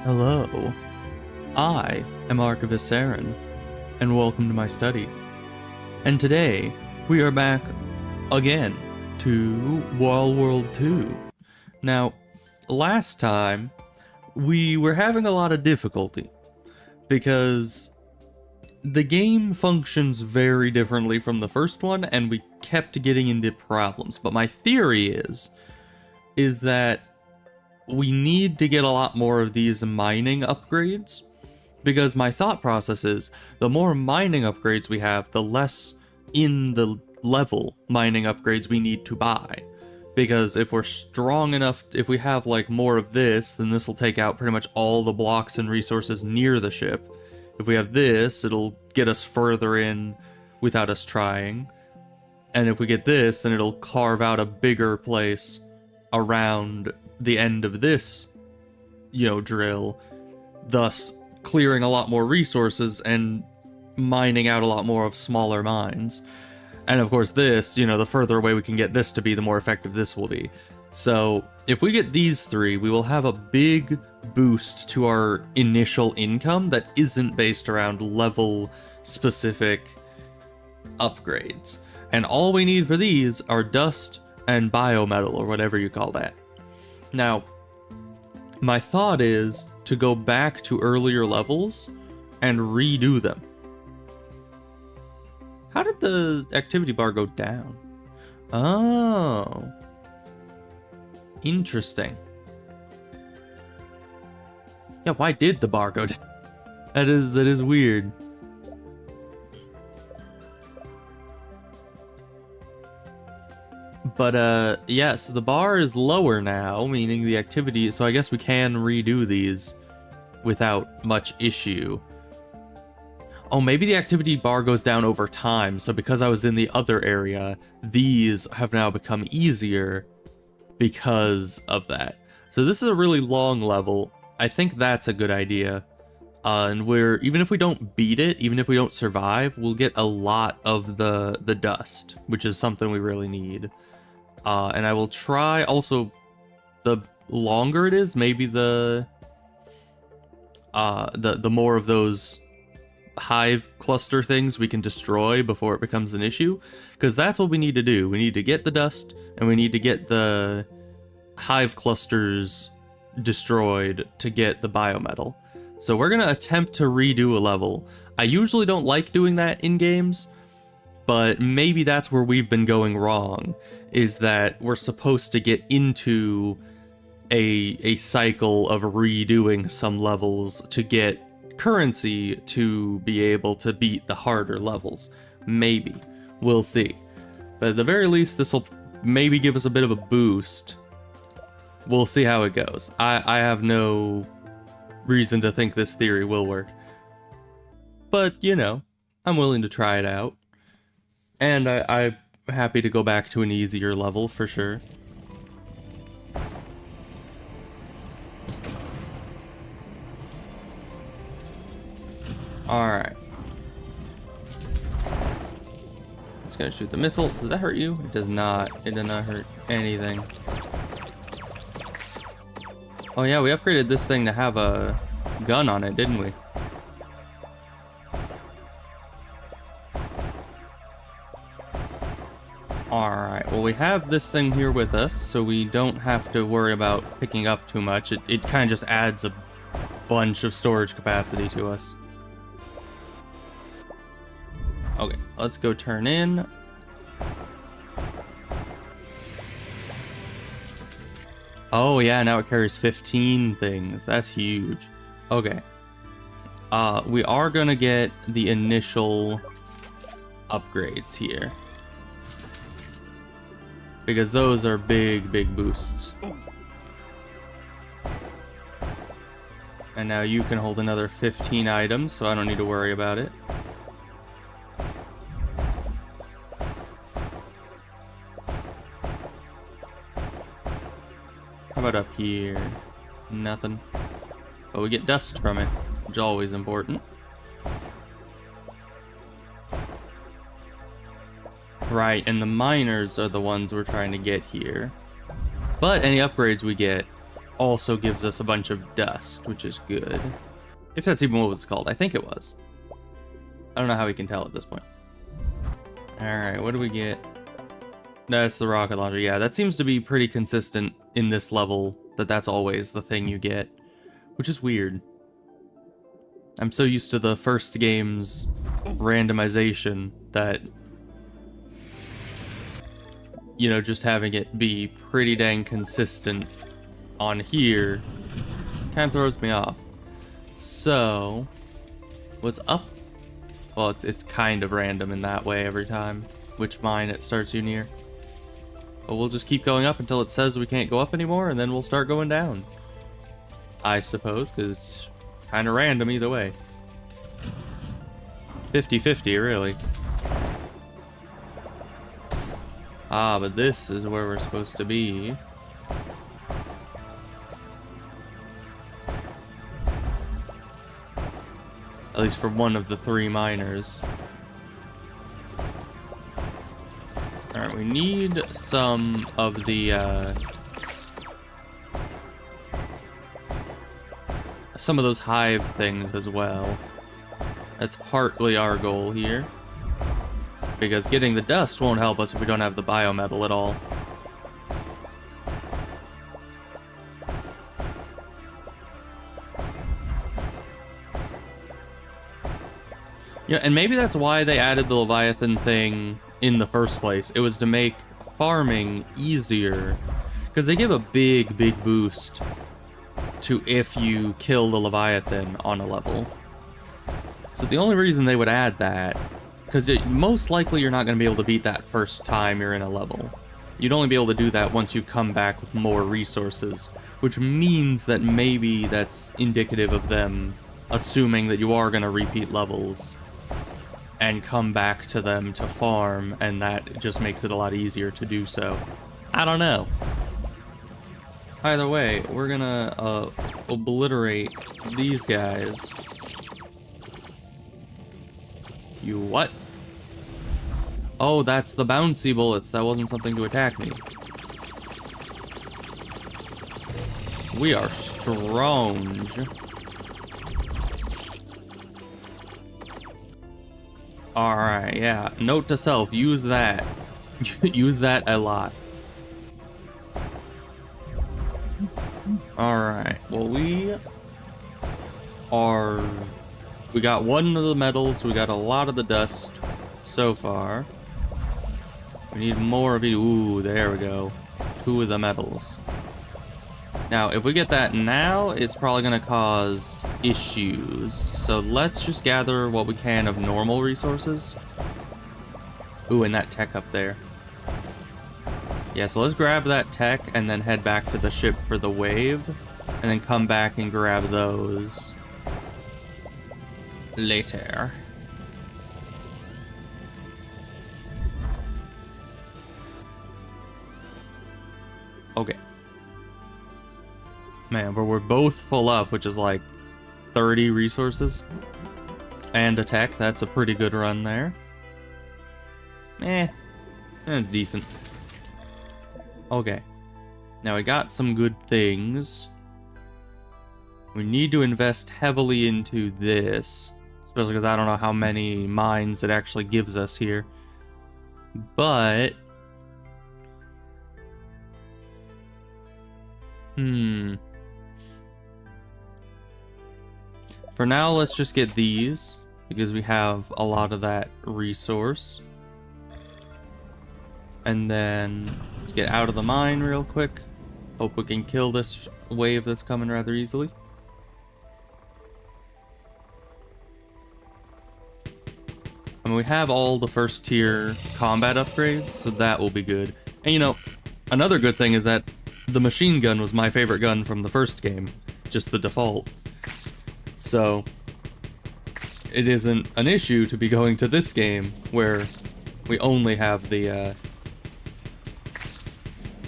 Hello, I am Archivist Saren, and welcome to my study. And today, we are back again to World 2. Now, last time, we were having a lot of difficulty, because the game functions very differently from the first one, and we kept getting into problems. But my theory is that we need to get a lot more of these mining upgrades, because my thought process is the more mining upgrades we have, the less in the level mining upgrades we need to buy. Because if we're strong enough, if we have like more of this, then this will take out pretty much all the blocks and resources near the ship. If we have this, it'll get us further in without us trying. And if we get this, then it'll carve out a bigger place around the end of this, drill, thus clearing a lot more resources and mining out a lot more of smaller mines. And of course this, the further away we can get this to be, the more effective this will be. So if we get these three, we will have a big boost to our initial income that isn't based around level specific upgrades. And all we need for these are dust and biometal, or whatever you call that. Now, my thought is to go back to earlier levels and redo them. How did the activity bar go down? Oh. Interesting. Yeah, why did the bar go down? That is weird. But, yeah, so the bar is lower now, meaning the activity, so I guess we can redo these without much issue. Oh, maybe the activity bar goes down over time, so because I was in the other area, these have now become easier because of that. So this is a really long level. I think that's a good idea. And even if we don't beat it, even if we don't survive, we'll get a lot of the dust, which is something we really need. And I will try also, the longer it is, maybe the more of those hive cluster things we can destroy before it becomes an issue, because that's what we need to do. We need to get the dust, and we need to get the hive clusters destroyed to get the biometal. So we're gonna attempt to redo a level. I usually don't like doing that in games, but maybe that's where we've been going wrong, is that we're supposed to get into a cycle of redoing some levels to get currency to be able to beat the harder levels. Maybe. We'll see. But at the very least, this will maybe give us a bit of a boost. We'll see how it goes. I have no reason to think this theory will work. But, I'm willing to try it out. And I'm happy to go back to an easier level for sure. Alright. Just gonna shoot the missile. Does that hurt you? It does not. It did not hurt anything. Oh yeah, we upgraded this thing to have a gun on it, didn't we? Alright, well we have this thing here with us, so we don't have to worry about picking up too much. It kind of just adds a bunch of storage capacity to us. Okay, let's go turn in. Oh yeah, now it carries 15 things. That's huge. Okay. We are gonna get the initial upgrades here, because those are big boosts. And now you can hold another 15 items, so I don't need to worry about it. How about up here? Nothing. But we get dust from it, which is always important. Right, and the miners are the ones we're trying to get here. But any upgrades we get also gives us a bunch of dust, which is good. If that's even what it's called. I think it was. I don't know how we can tell at this point. Alright, what do we get? That's the rocket launcher. Yeah, that seems to be pretty consistent in this level, that's always the thing you get. Which is weird. I'm so used to the first game's randomization that, you know, just having it be pretty dang consistent on here kind of throws me off. So, what's up? Well, it's kind of random in that way every time, which mine it starts you near. But we'll just keep going up until it says we can't go up anymore, and then we'll start going down. I suppose, because it's kind of random either way. 50-50, really. Ah, but this is where we're supposed to be. At least for one of the 3 miners. Alright, we need some of the, some of those hive things as well. That's partly our goal here. Because getting the dust won't help us if we don't have the biometal at all. Yeah, and maybe that's why they added the Leviathan thing in the first place. It was to make farming easier. Because they give a big, big boost to if you kill the Leviathan on a level. So the only reason they would add that, because most likely you're not going to be able to beat that first time you're in a level. You'd only be able to do that once you come back with more resources, which means that maybe that's indicative of them assuming that you are going to repeat levels and come back to them to farm, and that just makes it a lot easier to do so. I don't know. Either way, we're gonna obliterate these guys. You what? Oh, that's the bouncy bullets. That wasn't something to attack me. We are strong. Alright, yeah. Note to self, use that. Use that a lot. Alright, well we got one of the metals, we got a lot of the dust so far. We need more of it. Ooh, there we go. 2 of the metals. Now, if we get that now, it's probably going to cause issues. So let's just gather what we can of normal resources. Ooh, and that tech up there. Yeah, so let's grab that tech and then head back to the ship for the wave. And then come back and grab those later. Okay. Man, but we're both full up, which is like 30 resources. And a tech, that's a pretty good run there. That's decent. Okay. Now we got some good things. We need to invest heavily into this. Especially because I don't know how many mines it actually gives us here. But... For now, let's just get these, because we have a lot of that resource. And then, let's get out of the mine real quick. Hope we can kill this wave that's coming rather easily. I mean, we have all the first tier combat upgrades, so that will be good. And you know, another good thing is that the machine gun was my favorite gun from the first game. Just the default. So, it isn't an issue to be going to this game where we only have the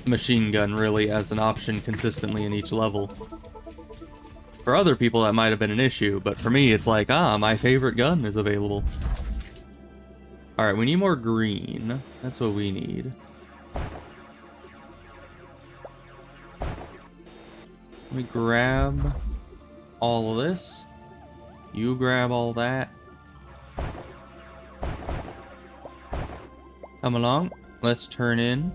machine gun really as an option consistently in each level. For other people that might have been an issue, but for me it's like, my favorite gun is available. Alright, we need more green. That's what we need. Let me grab all of this. You grab all that. Come along. Let's turn in.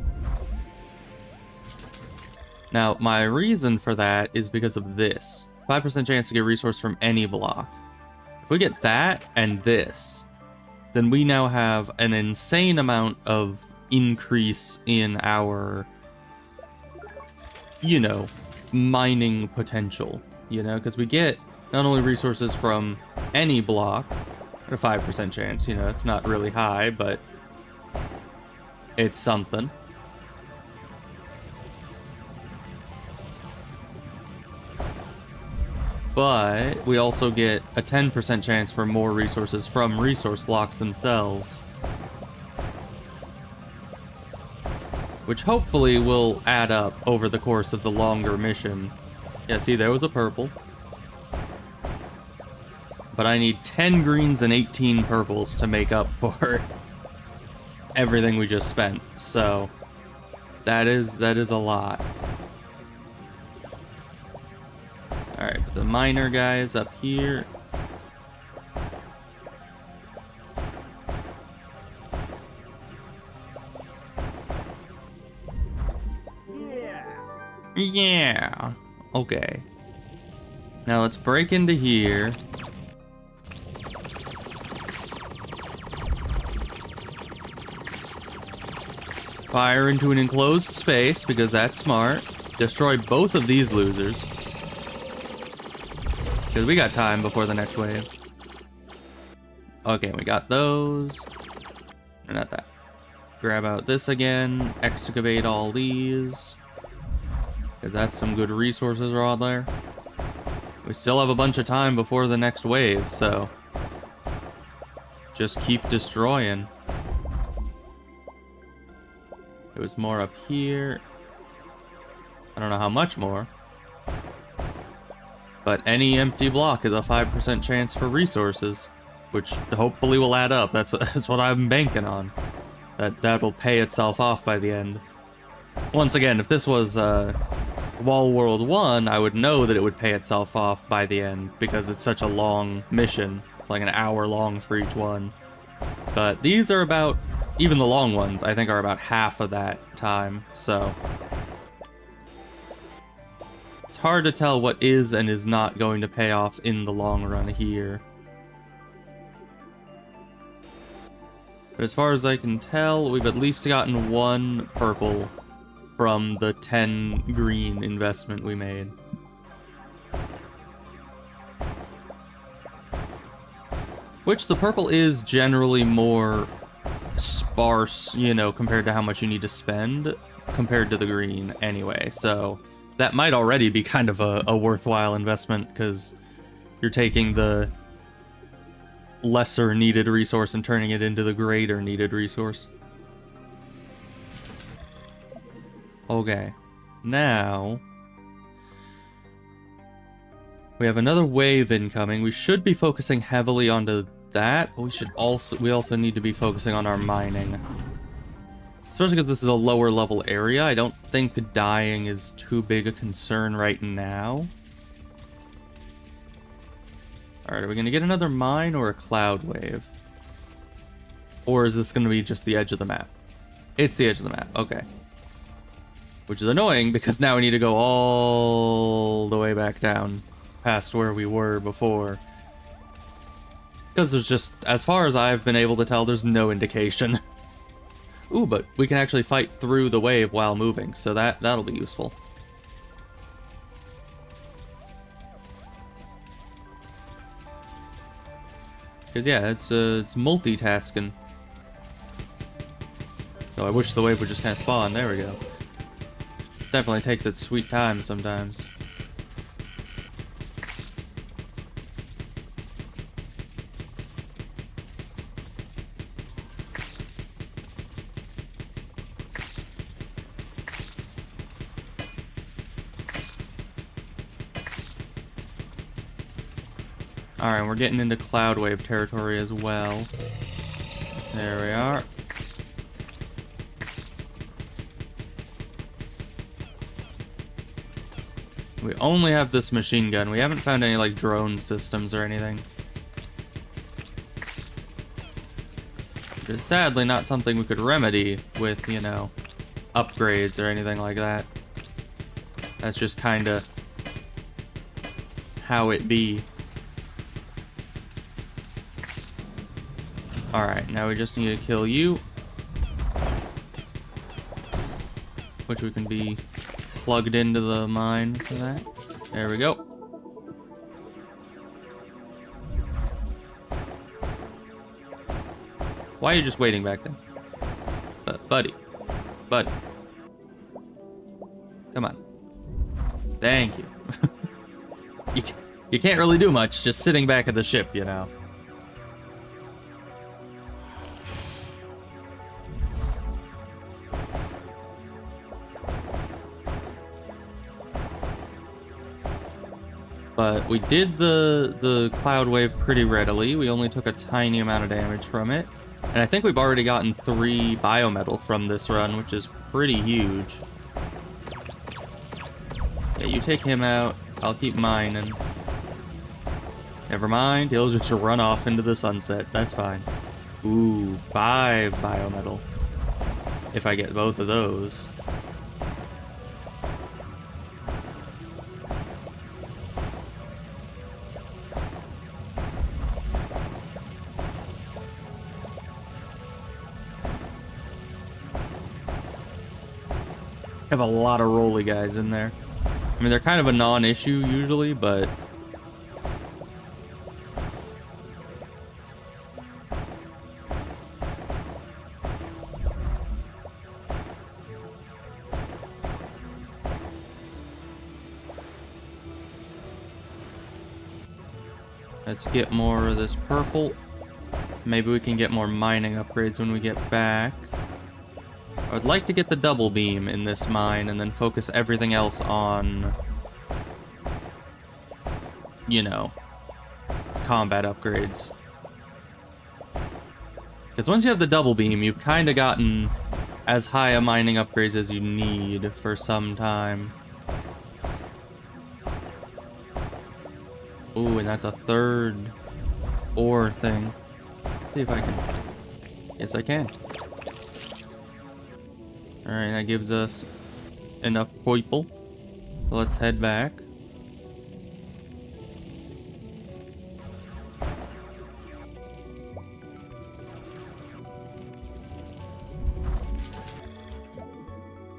Now, my reason for that is because of this. 5% chance to get resource from any block. If we get that and this, then we now have an insane amount of increase in our, you know, mining potential. You know, because we get not only resources from any block, at a 5% chance, you know, it's not really high, but it's something. But we also get a 10% chance for more resources from resource blocks themselves. Which hopefully will add up over the course of the longer mission. Yeah, see, there was a purple. But I need 10 greens and 18 purples to make up for everything we just spent. So that is a lot. Alright, but the miner guy is up here. Yeah. Okay. Now let's break into here. Fire into an enclosed space, because that's smart. Destroy both of these losers. Because we got time before the next wave. Okay, we got those. No, not that. Grab out this again. Excavate all these. Because that's some good resources raw there. We still have a bunch of time before the next wave, so just keep destroying. There was more up here. I don't know how much more. But any empty block is a 5% chance for resources, which hopefully will add up. That's what I'm banking on. That will pay itself off by the end. Once again, if this was Wall World 1, I would know that it would pay itself off by the end, because it's such a long mission. It's like an hour long for each one. But these are about, even the long ones, I think are about half of that time, so it's hard to tell what is and is not going to pay off in the long run here. But as far as I can tell, we've at least gotten one purple from the 10 green investment we made. Which the purple is generally more sparse, you know, compared to how much you need to spend compared to the green anyway. So that might already be kind of a worthwhile investment, because you're taking the lesser needed resource and turning it into the greater needed resource. Okay, now we have another wave incoming. We should be focusing heavily onto that, but we also need to be focusing on our mining. Especially because this is a lower level area. I don't think dying is too big a concern right now. Alright, are we going to get another mine or a cloud wave? Or is this going to be just the edge of the map? It's the edge of the map, okay. Which is annoying, because now we need to go all the way back down past where we were before. Because there's just, as far as I've been able to tell, there's no indication. Ooh, but we can actually fight through the wave while moving, so that'll be useful. Because yeah, it's multitasking. So I wish the wave would just kind of spawn. There we go. Definitely takes its sweet time sometimes. Alright, we're getting into cloud wave territory as well. There we are. We only have this machine gun. We haven't found any, like, drone systems or anything. Which is sadly not something we could remedy with, you know, upgrades or anything like that. That's just kind of how it be. Alright, now we just need to kill you. Which we can be plugged into the mine for that. There we go. Why are you just waiting back then? Buddy. Buddy. Come on. Thank you. You can't really do much just sitting back at the ship, you know. But we did the cloud wave pretty readily. We only took a tiny amount of damage from it. And I think we've already gotten 3 biometal from this run, which is pretty huge. Yeah, you take him out. I'll keep mining. Never mind, he'll just run off into the sunset. That's fine. Ooh, 5 biometal. If I get both of those. Have a lot of rolly guys in there. I mean, they're kind of a non-issue usually, but let's get more of this purple. Maybe we can get more mining upgrades when we get back. I would like to get the double beam in this mine and then focus everything else on, you know, combat upgrades. Because once you have the double beam, you've kind of gotten as high a mining upgrades as you need for some time. Ooh, and that's a 3rd ore thing. See if I can. Yes, I can. Alright, that gives us enough purple. So let's head back.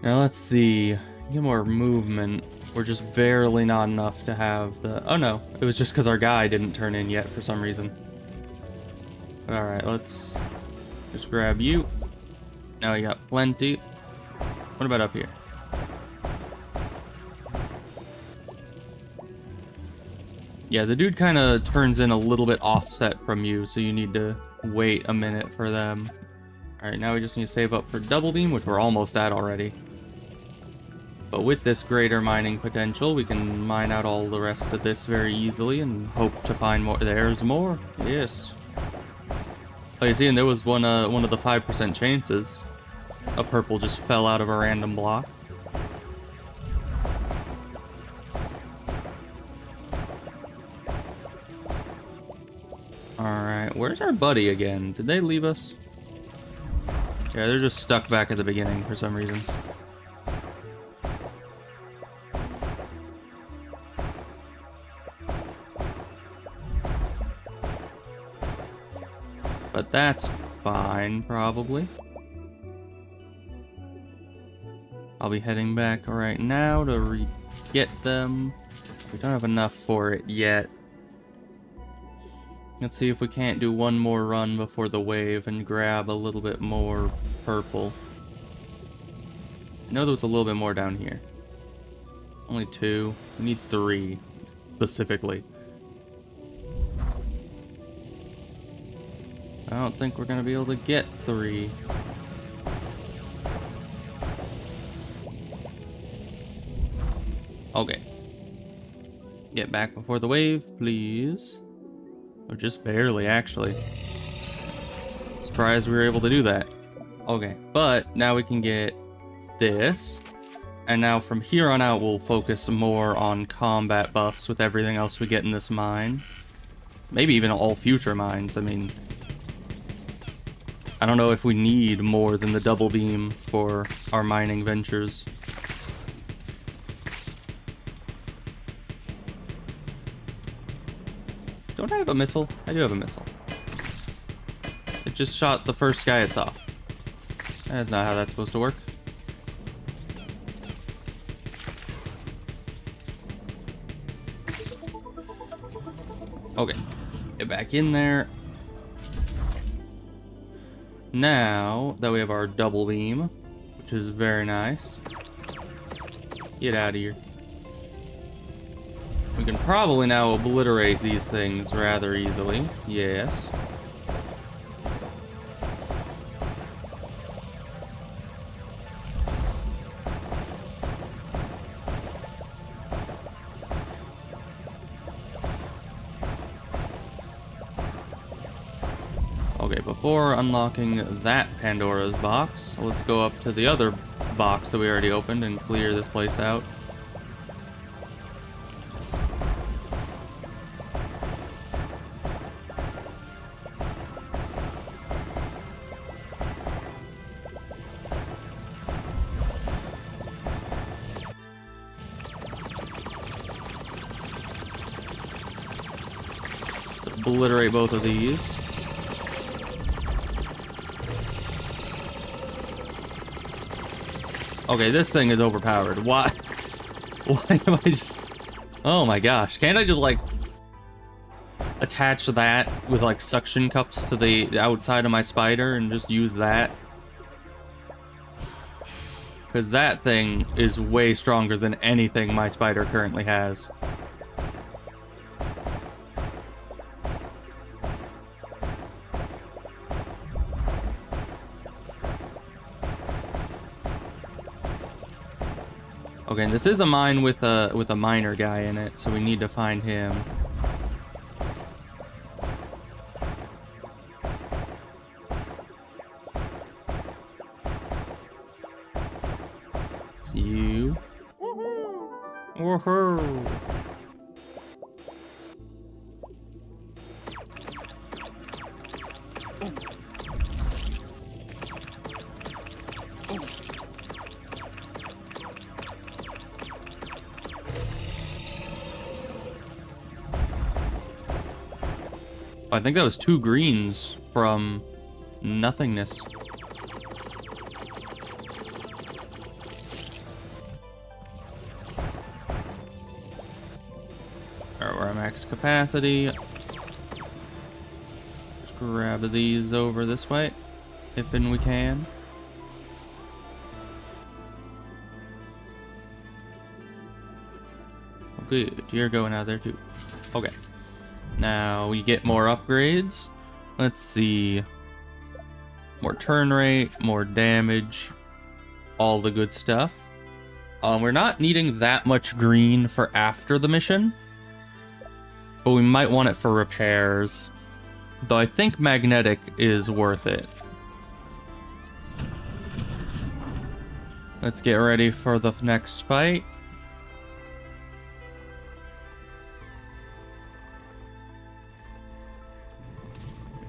Now let's see. Get more movement. We're just barely not enough to have the... Oh no, it was just because our guy didn't turn in yet for some reason. Alright, let's just grab you. Now we got plenty. What about up here? Yeah, the dude kind of turns in a little bit offset from you, so you need to wait a minute for them. Alright, now we just need to save up for double beam, which we're almost at already. But with this greater mining potential, we can mine out all the rest of this very easily and hope to find more. There's more. Yes. Oh, you see, and there was one of the 5% chances. A purple just fell out of a random block. Alright, where's our buddy again? Did they leave us? Yeah, they're just stuck back at the beginning for some reason. But that's fine, probably. I'll be heading back right now to get them. We don't have enough for it yet. Let's see if we can't do one more run before the wave and grab a little bit more purple. I know there was a little bit more down here. Only 2. We need 3, specifically. I don't think we're gonna be able to get 3. Okay. Get back before the wave, please. Or just barely, actually. Surprised we were able to do that. Okay, but now we can get this. And now from here on out, we'll focus more on combat buffs with everything else we get in this mine. Maybe even all future mines. I mean, I don't know if we need more than the double beam for our mining ventures. Don't I have a missile? I do have a missile. It just shot the first guy it saw. That's not how that's supposed to work. Okay, get back in there. Now that we have our double beam, which is very nice. Get out of here. We can probably now obliterate these things rather easily. Yes. Okay, before unlocking that Pandora's box, let's go up to the other box that we already opened and clear this place out. Obliterate both of these. Okay, this thing is overpowered. Why? Why am I just... Oh my gosh. Can't I just, like, attach that with, like, suction cups to the outside of my spider and just use that? Because that thing is way stronger than anything my spider currently has. Okay, and this is a mine with a miner guy in it, so we need to find him. It's you. Woohoo! I think that was 2 greens from nothingness. Alright, we're at max capacity. Just grab these over this way, if and we can. Oh, good, you're going out there too. Okay. Now we get more upgrades. Let's see. More turn rate, more damage, all the good stuff. We're not needing that much green for after the mission, but we might want it for repairs. Though I think magnetic is worth it. Let's get ready for the next fight.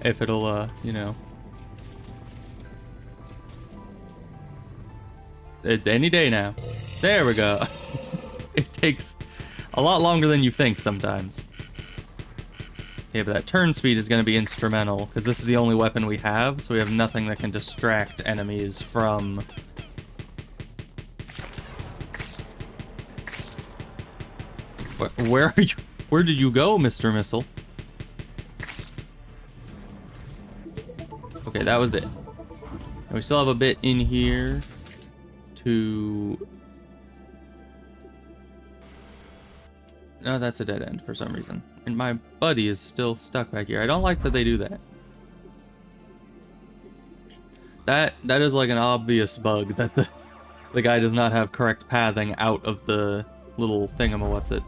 If it'll, you know. Any day now. There we go. It takes a lot longer than you think sometimes. Yeah, but that turn speed is going to be instrumental, because this is the only weapon we have, so we have nothing that can distract enemies from... Where are you? Where did you go, Mr. Missile? Okay, that was it. And we still have a bit in here to... No, that's a dead end for some reason. And my buddy is still stuck back here. I don't like that they do that. That is like an obvious bug, that the guy does not have correct pathing out of the little thingamawhat's-it.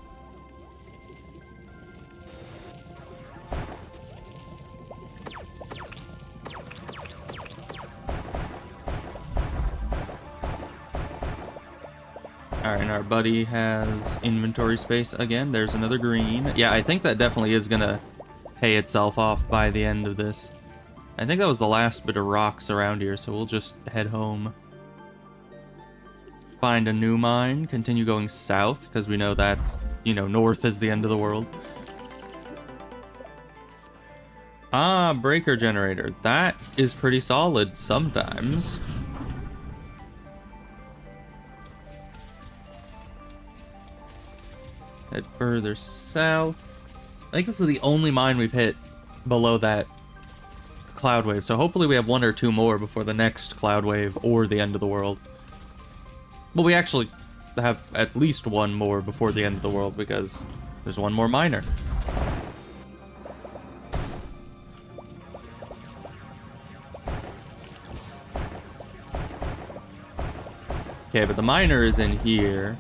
Alright, and our buddy has inventory space again. There's another green. Yeah, I think that definitely is gonna pay itself off by the end of this. I think that was the last bit of rocks around here, so we'll just head home. Find a new mine, continue going south, because we know that's, you know, north is the end of the world. Ah, breaker generator. That is pretty solid sometimes. Head further south. I think this is the only mine we've hit below that cloud wave, so hopefully we have one or two more before the next cloud wave or the end of the world. Well, we actually have at least one more before the end of the world because there's one more miner. Okay, but the miner is in here.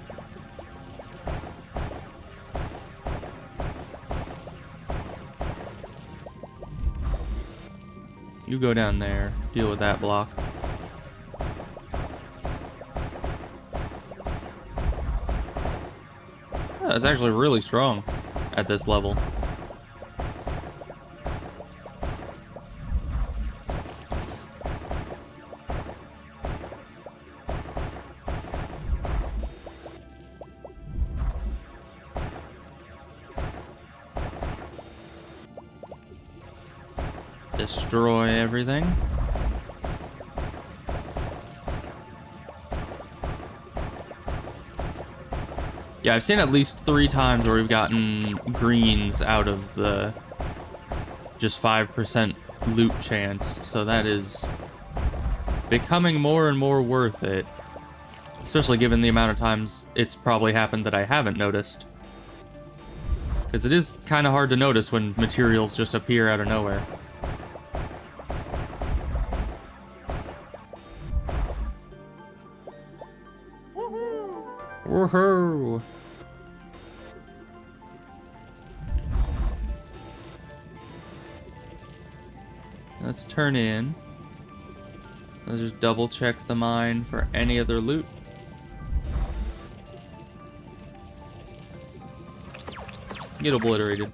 You go down there, deal with that block. Oh, it's actually really strong at this level. Destroy everything. Yeah, I've seen at least 3 times where we've gotten greens out of the just 5% loot chance, so that is becoming more and more worth it. Especially given the amount of times it's probably happened that I haven't noticed. Because it is kind of hard to notice when materials just appear out of nowhere. Woohoo! Let's turn in. Let's just double check the mine for any other loot. Get obliterated.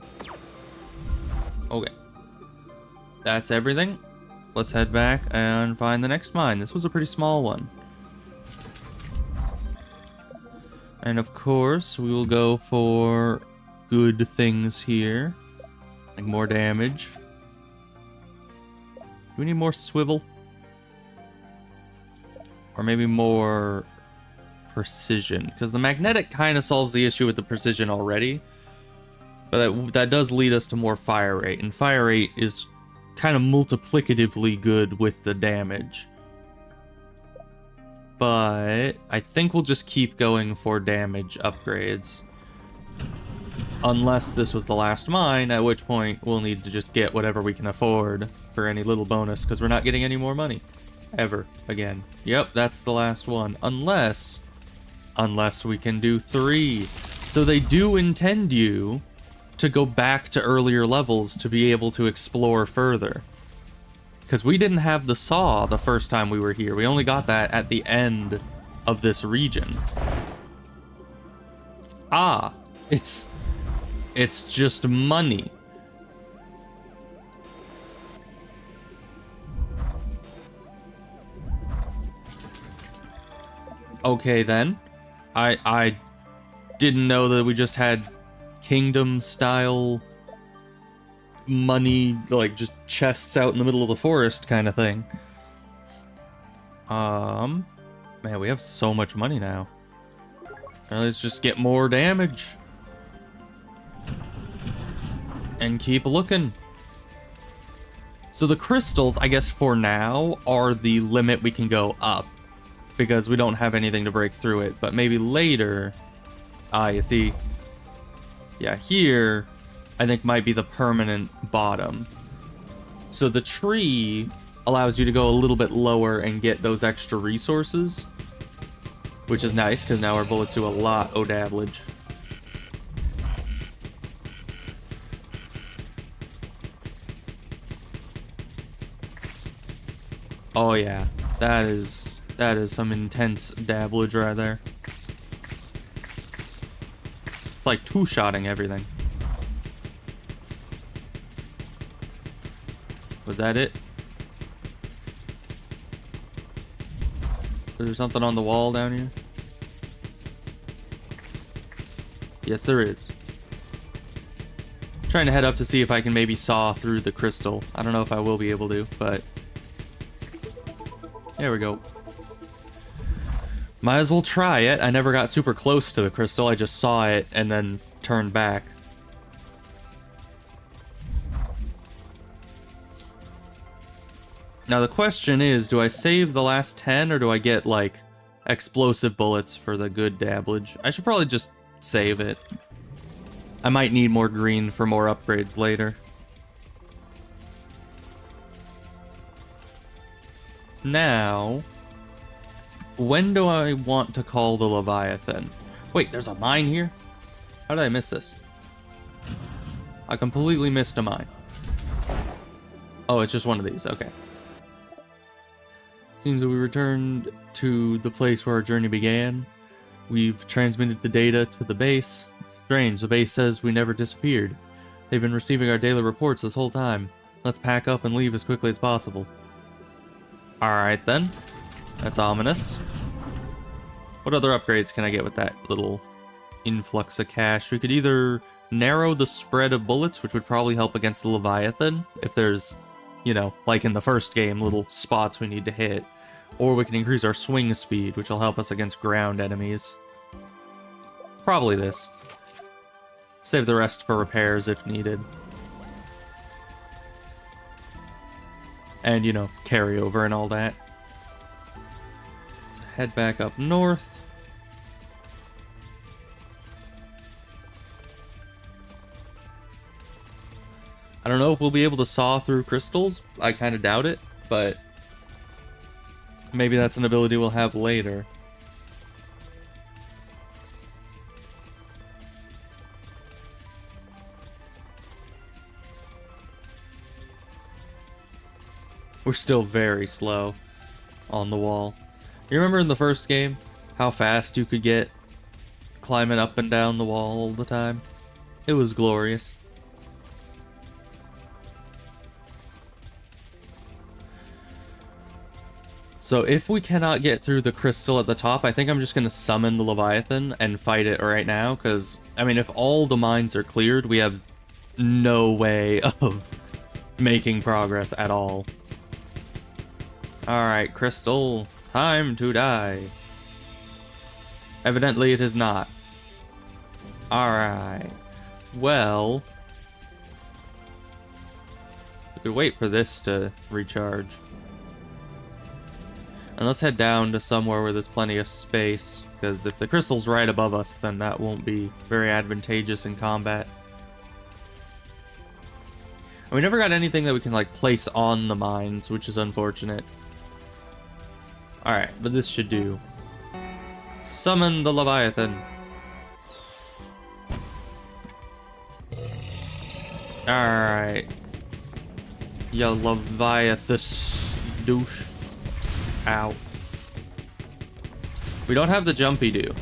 Okay. That's everything. Let's head back and find the next mine. This was a pretty small one. And of course, we will go for good things here. Like more damage. Do we need more swivel? Or maybe more precision? Because the magnetic kind of solves the issue with the precision already. But that does lead us to more fire rate. And fire rate is kind of multiplicatively good with the damage. But I think we'll just keep going for damage upgrades. Unless this was the last mine, at which point we'll need to just get whatever we can afford for any little bonus, because we're not getting any more money. Ever. Again. Yep, that's the last one. Unless we can do 3. So they do intend you to go back to earlier levels to be able to explore further. Because we didn't have the saw the first time we were here. We only got that at the end of this region. Ah, it's just money. Okay then. I didn't know that we just had kingdom style money, like just chests out in the middle of the forest kind of thing. Man, we have so much money now. Let's just get more damage. And keep looking. So the crystals, I guess for now, are the limit we can go up. Because we don't have anything to break through it. But maybe later... Ah, you see... Yeah, here... I think might be the permanent bottom. So the tree allows you to go a little bit lower and get those extra resources. Which is nice, because now our bullets do a lot of damage. Oh yeah, that is some intense dabblage right there. It's like two-shotting everything. Was that it? Is there something on the wall down here? Yes, there is. Trying to head up to see if I can maybe saw through the crystal. I don't know if I will be able to, but... There we go. Might as well try it. I never got super close to the crystal. I just saw it and then turned back. Now the question is, do I save the last 10 or do I get, like, explosive bullets for the good dabblage? I should probably just save it. I might need more green for more upgrades later. Now, when do I want to call the Leviathan? Wait, there's a mine here? How did I miss this? I completely missed a mine. Oh, it's just one of these. Okay. Seems that we returned to the place where our journey began. We've transmitted the data to the base. Strange, the base says we never disappeared. They've been receiving our daily reports this whole time. Let's pack up and leave as quickly as possible. Alright then. That's ominous. What other upgrades can I get with that little influx of cash? We could either narrow the spread of bullets, which would probably help against the Leviathan, if there's, you know, like in the first game, little spots we need to hit. Or we can increase our swing speed, which will help us against ground enemies. Probably this. Save the rest for repairs if needed. And, you know, carryover and all that. Let's head back up north. I don't know if we'll be able to saw through crystals. I kind of doubt it, but maybe that's an ability we'll have later. We're still very slow on the wall. You remember in the first game how fast you could get climbing up and down the wall all the time? It was glorious. So if we cannot get through the crystal at the top, I think I'm just going to summon the Leviathan and fight it right now. Because, I mean, if all the mines are cleared, we have no way of making progress at all. Alright, crystal. Time to die. Evidently it is not. Alright. Well, we could wait for this to recharge. And let's head down to somewhere where there's plenty of space, because if the crystal's right above us, then that won't be very advantageous in combat. And we never got anything that we can, like, place on the mines, which is unfortunate. Alright, but this should do. Summon the Leviathan. Alright. Ya Leviathus douche. Ow. We don't have the jumpy do.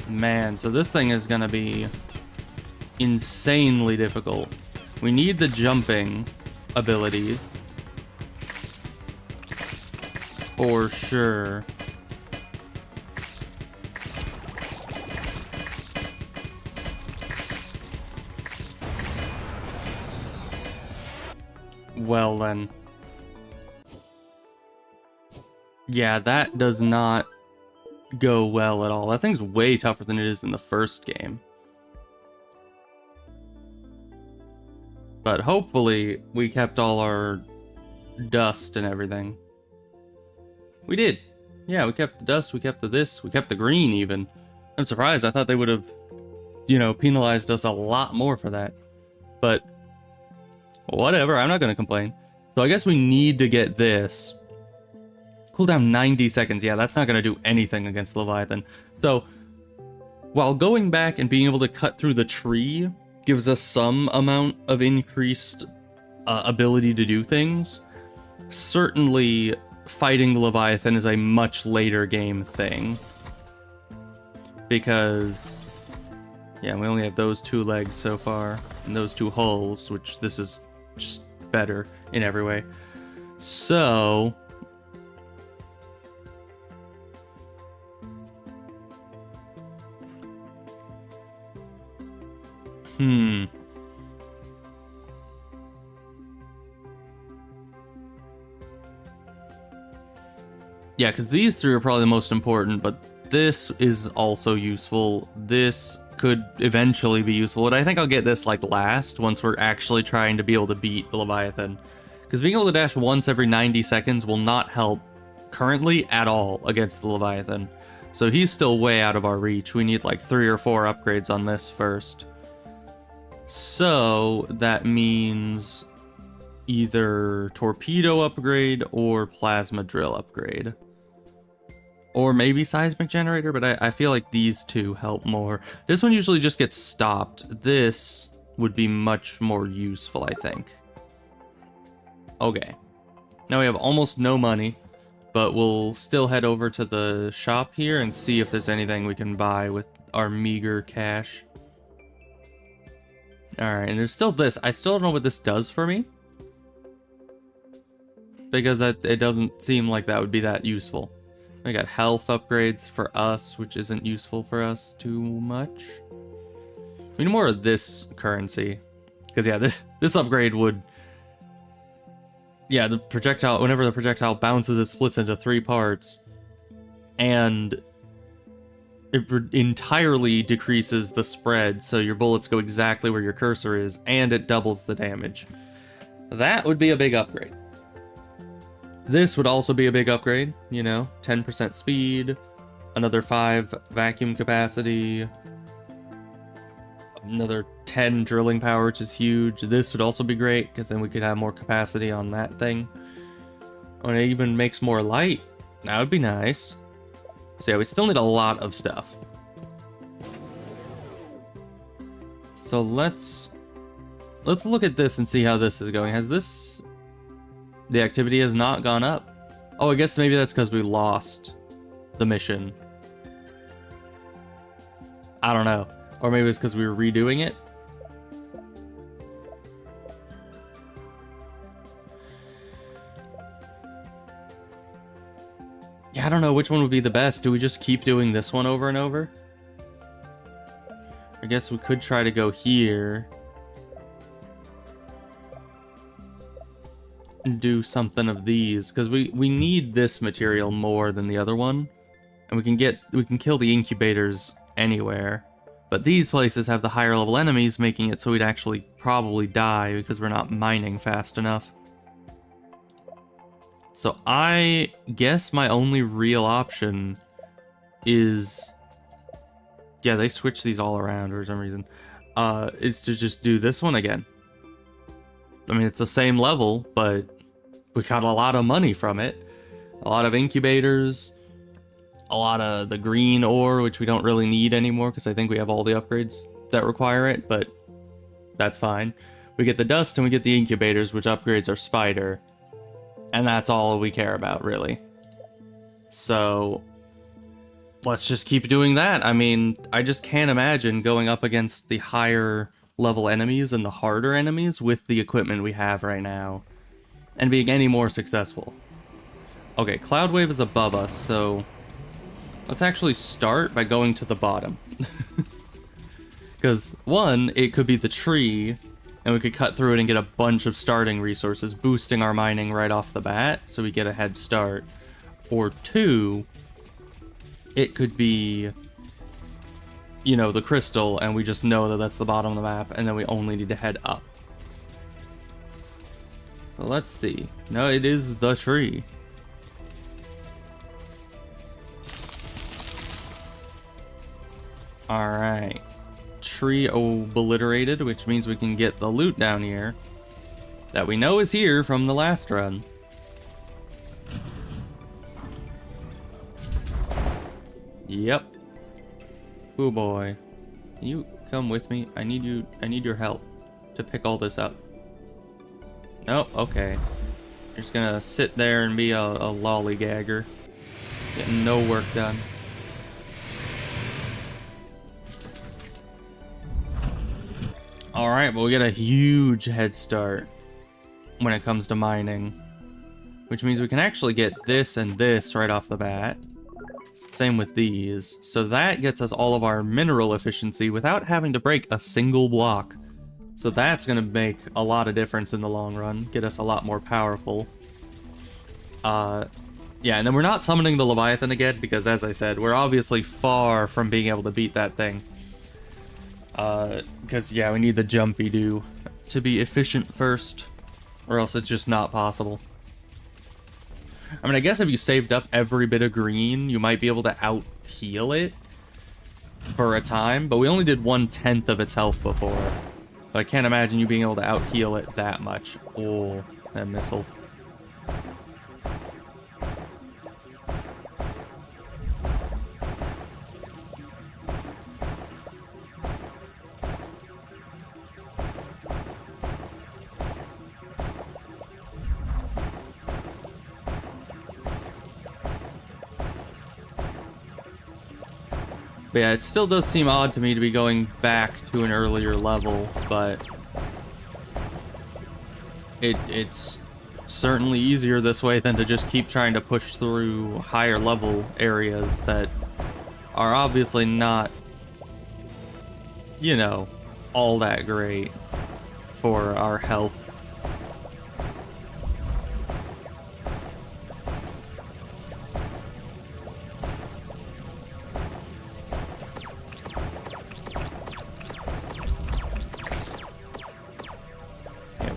Man, so this thing is gonna be insanely difficult. We need the jumping ability. For sure. Well then. Yeah, that does not go well at all. That thing's way tougher than it is in the first game. But hopefully we kept all our dust and everything. We did. Yeah, we kept the dust, we kept the this, we kept the green even. I'm surprised. I thought they would have, you know, penalized us a lot more for that. But whatever, I'm not going to complain. So I guess we need to get this. Cooldown 90 seconds. Yeah, that's not going to do anything against Leviathan. So while going back and being able to cut through the tree gives us some amount of increased ability to do things, certainly fighting the Leviathan is a much later game thing. Because, yeah, we only have those 2 legs so far, and those 2 hulls, which this is just better in every way. So yeah, because these 3 are probably the most important, but this is also useful. This could eventually be useful, but I think I'll get this like last once we're actually trying to be able to beat the Leviathan. Because being able to dash once every 90 seconds will not help currently at all against the Leviathan. So he's still way out of our reach. We need like 3 or 4 upgrades on this first. So that means either torpedo upgrade or plasma drill upgrade. Or maybe seismic generator, but I feel like these 2 help more. This one usually just gets stopped. This would be much more useful, I think. Okay. Now we have almost no money, but we'll still head over to the shop here and see if there's anything we can buy with our meager cash. Alright, and there's still this. I still don't know what this does for me. Because it doesn't seem like that would be that useful. We got health upgrades for us, which isn't useful for us too much. We need more of this currency. Because, yeah, this upgrade would... Yeah, the projectile... Whenever the projectile bounces, it splits into 3 parts. And it entirely decreases the spread, so your bullets go exactly where your cursor is, and it doubles the damage. That would be a big upgrade. This would also be a big upgrade, you know, 10% speed, another 5 vacuum capacity, another 10 drilling power, which is huge. This would also be great, because then we could have more capacity on that thing. And it even makes more light. That would be nice. So yeah, we still need a lot of stuff. So let's look at this and see how this is going. Has this... The activity has not gone up. Oh, I guess maybe that's because we lost the mission. I don't know. Or maybe it's because we were redoing it. Yeah, I don't know which one would be the best. Do we just keep doing this one over and over? I guess we could try to go here. Do something of these, because we need this material more than the other one, and we can kill the incubators anywhere, but these places have the higher level enemies, making it so we'd actually probably die because we're not mining fast enough. So I guess my only real option is, yeah, they switch these all around for some reason, is to just do this one again. I mean, it's the same level, but we got a lot of money from it. A lot of incubators, a lot of the green ore, which we don't really need anymore because I think we have all the upgrades that require it, but that's fine. We get the dust and we get the incubators, which upgrades our spider, and that's all we care about, really. So let's just keep doing that. I mean, I just can't imagine going up against the higher level enemies and the harder enemies with the equipment we have right now and being any more successful. Okay, Cloud Wave is above us, so let's actually start by going to the bottom. Because, one, it could be the tree, and we could cut through it and get a bunch of starting resources, boosting our mining right off the bat, so we get a head start. Or two, it could be, you know, the crystal, and we just know that that's the bottom of the map, and then we only need to head up. So let's see. No, it is the tree. Alright. Tree obliterated, which means we can get the loot down here that we know is here from the last run. Yep. Oh boy. Can you come with me? I need your help to pick all this up. Nope, okay. You're just gonna sit there and be a lollygagger. Getting no work done. Alright, well we get a huge head start when it comes to mining. Which means we can actually get this and this right off the bat. Same with these. So that gets us all of our mineral efficiency without having to break a single block. So that's going to make a lot of difference in the long run. Get us a lot more powerful. Yeah, and then we're not summoning the Leviathan again because, as I said, we're obviously far from being able to beat that thing. Because, yeah, we need the jumpy-doo to be efficient first, or else it's just not possible. I mean, I guess if you saved up every bit of green, you might be able to out-heal it for a time, but we only did 1/10 of its health before. So I can't imagine you being able to out-heal it that much. Oh, that missile. But yeah, it still does seem odd to me to be going back to an earlier level, but it's certainly easier this way than to just keep trying to push through higher level areas that are obviously not, you know, all that great for our health.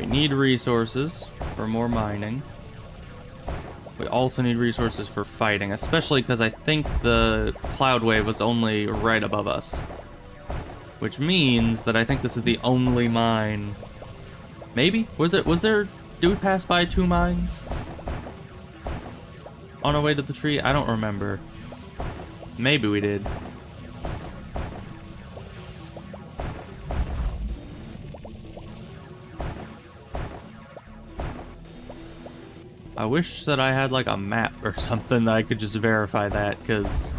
Need resources for more mining. We also need resources for fighting, especially because I think the cloud wave was only right above us. Which means that I think this is the only mine. Maybe? Was there, did we pass by 2 mines on our way to the tree? I don't remember. Maybe we did. I wish that I had like a map or something that I could just verify that, because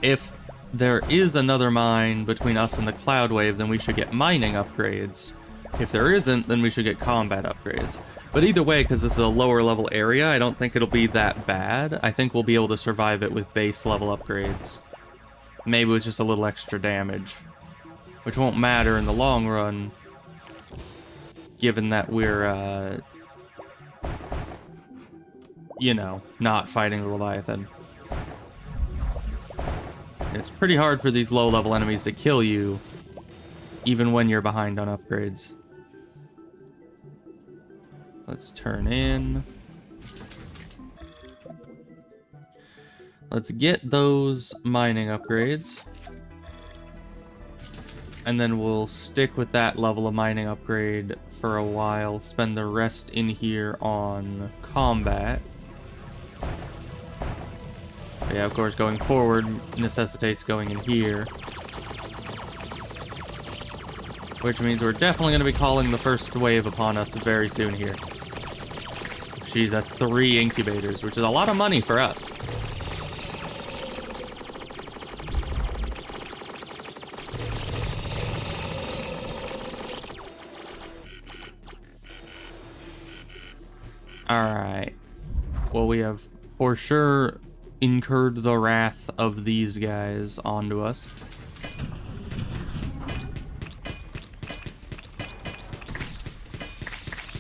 if there is another mine between us and the cloud wave, then we should get mining upgrades. If there isn't, then we should get combat upgrades. But either way, because this is a lower level area, I don't think it'll be that bad. I think we'll be able to survive it with base level upgrades. Maybe with just a little extra damage, which won't matter in the long run, given that we're, you know, not fighting the Leviathan. It's pretty hard for these low-level enemies to kill you, even when you're behind on upgrades. Let's turn in. Let's get those mining upgrades. And then we'll stick with that level of mining upgrade for a while. Spend the rest in here on combat. But yeah, of course, going forward necessitates going in here. Which means we're definitely going to be calling the first wave upon us very soon here. Jeez, that's 3 incubators, which is a lot of money for us. Alright. Well, we have for sure incurred the wrath of these guys onto us.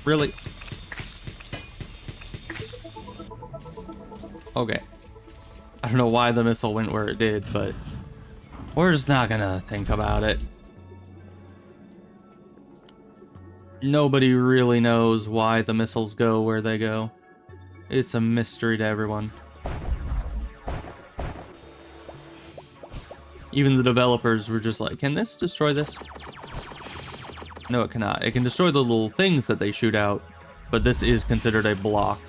Really? Okay. I don't know why the missile went where it did, but we're just not gonna think about it. Nobody really knows why the missiles go where they go. It's a mystery to everyone. Even the developers were just like, can this destroy this? No, it cannot. It can destroy the little things that they shoot out, but this is considered a block.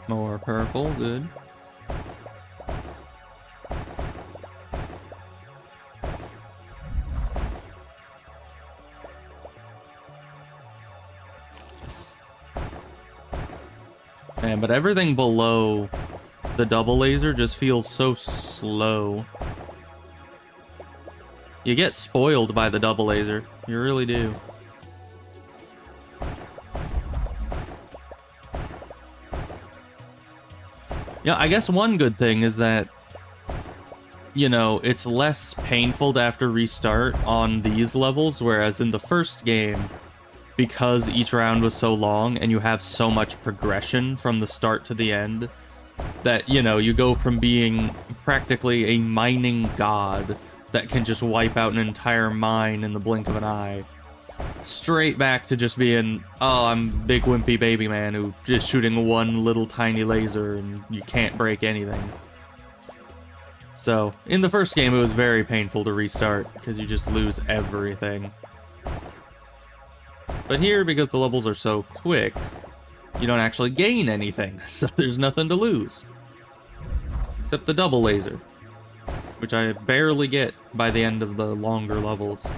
More purple, good. Man, but everything below the double laser just feels so slow. You get spoiled by the double laser. You really do. Yeah, I guess one good thing is that, you know, it's less painful to have to restart on these levels, whereas in the first game, because each round was so long and you have so much progression from the start to the end, that, you know, you go from being practically a mining god that can just wipe out an entire mine in the blink of an eye, straight back to just being, oh, I'm big wimpy baby man who just shooting one little tiny laser and you can't break anything. So, in the first game it was very painful to restart, because you just lose everything. But here, because the levels are so quick, you don't actually gain anything, so there's nothing to lose. Except the double laser, which I barely get by the end of the longer levels.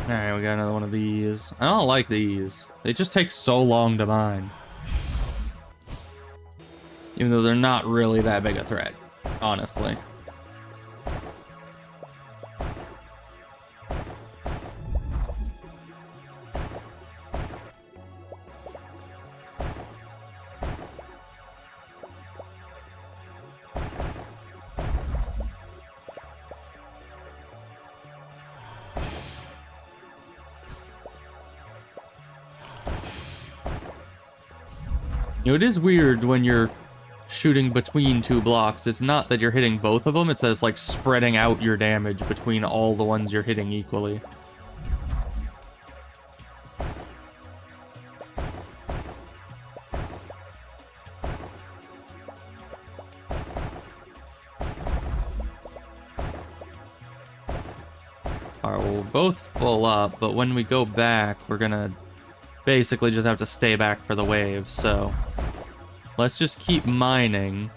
Alright, we got another one of these. I don't like these. They just take so long to mine. Even though they're not really that big a threat, honestly. You know, it is weird when you're shooting between two blocks. It's not that you're hitting both of them, it's that it's like spreading out your damage between all the ones you're hitting equally. Alright, we'll both full up, but when we go back, we're gonna basically just have to stay back for the wave, so let's just keep mining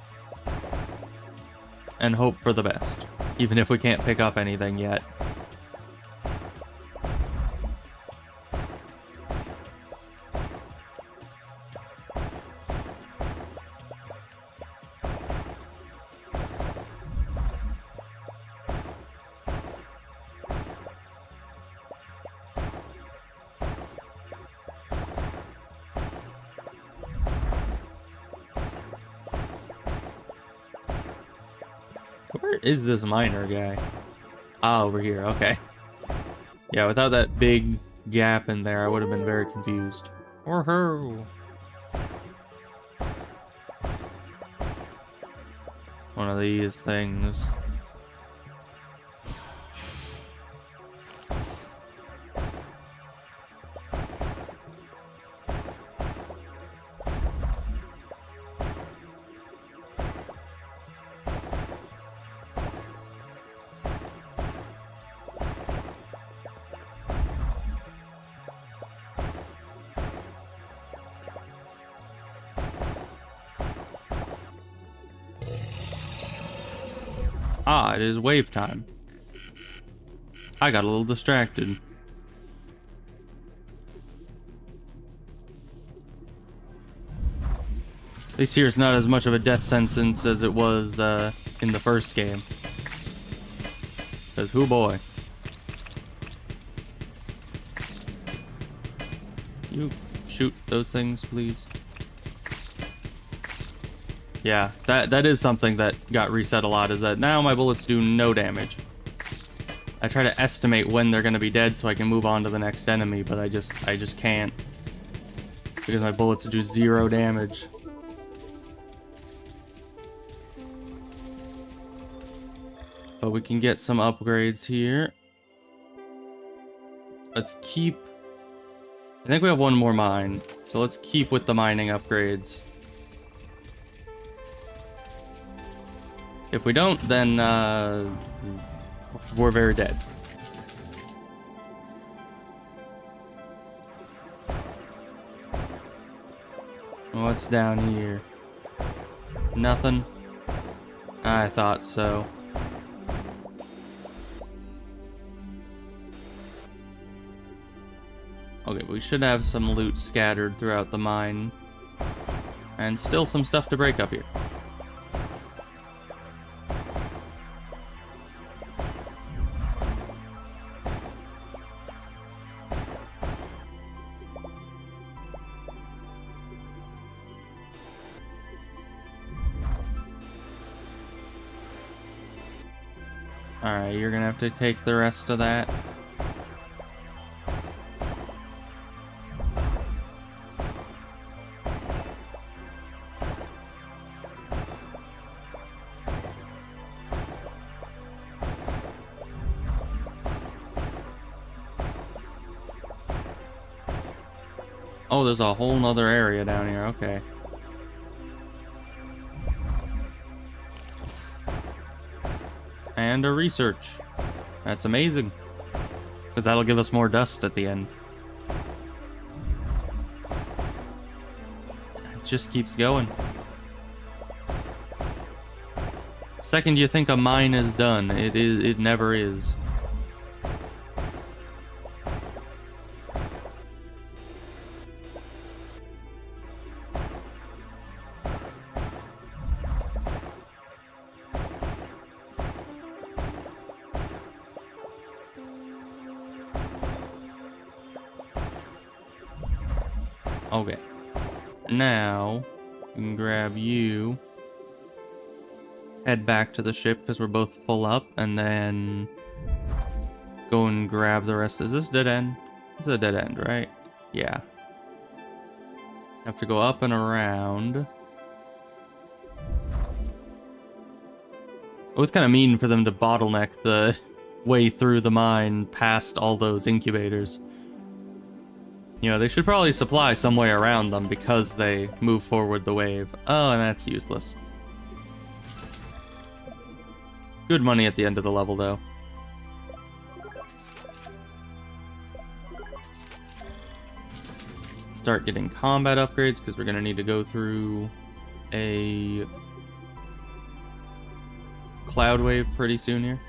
and hope for the best, even if we can't pick up anything yet. Where is this miner guy? Ah, over here, okay. Yeah, without that big gap in there, I would have been very confused. Or her. One of these things. Ah, it is wave time. I got a little distracted. At least here it's not as much of a death sentence as it was in the first game. Because, hoo boy. You shoot those things, please. Yeah, that is something that got reset a lot, is that now my bullets do no damage. I try to estimate when they're gonna be dead so I can move on to the next enemy, but I just can't. Because my bullets do 0 damage. But we can get some upgrades here. Let's keep... I think we have one more mine. So let's keep with the mining upgrades. If we don't, then we're very dead. What's down here? Nothing? I thought so. Okay, we should have some loot scattered throughout the mine. And still some stuff to break up here. Alright, you're gonna have to take the rest of that. Oh, there's a whole nother area down here, okay. And a research. That's amazing. Because that'll give us more dust at the end. It just keeps going. Second you think a mine is done, it never is. Okay, now we can grab you, head back to the ship because we're both full up, and then go and grab the rest. Is this dead end? It's a dead end, right? Yeah. Have to go up and around. Oh, it's kind of mean for them to bottleneck the way through the mine past all those incubators. You know, they should probably supply some way around them because they move forward the wave. Oh, and that's useless. Good money at the end of the level, though. Start getting combat upgrades because we're going to need to go through a cloud wave pretty soon here.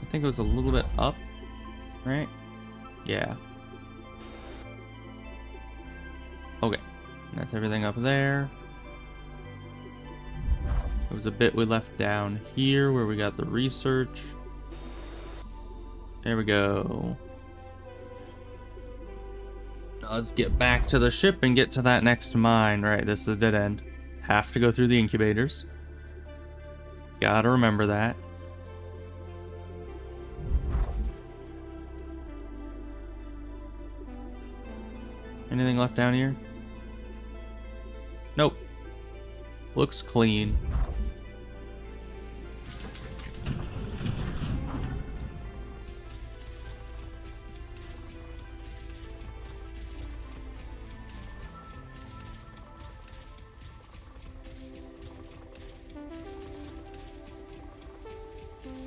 I think it was a little bit up, right? Yeah. Okay, that's everything up there. There was a bit we left down here where we got the research. There we go. Now let's get back to the ship and get to that next mine. Right, this is a dead end. Have to go through the incubators. Gotta remember that. Anything left down here? Nope. Looks clean.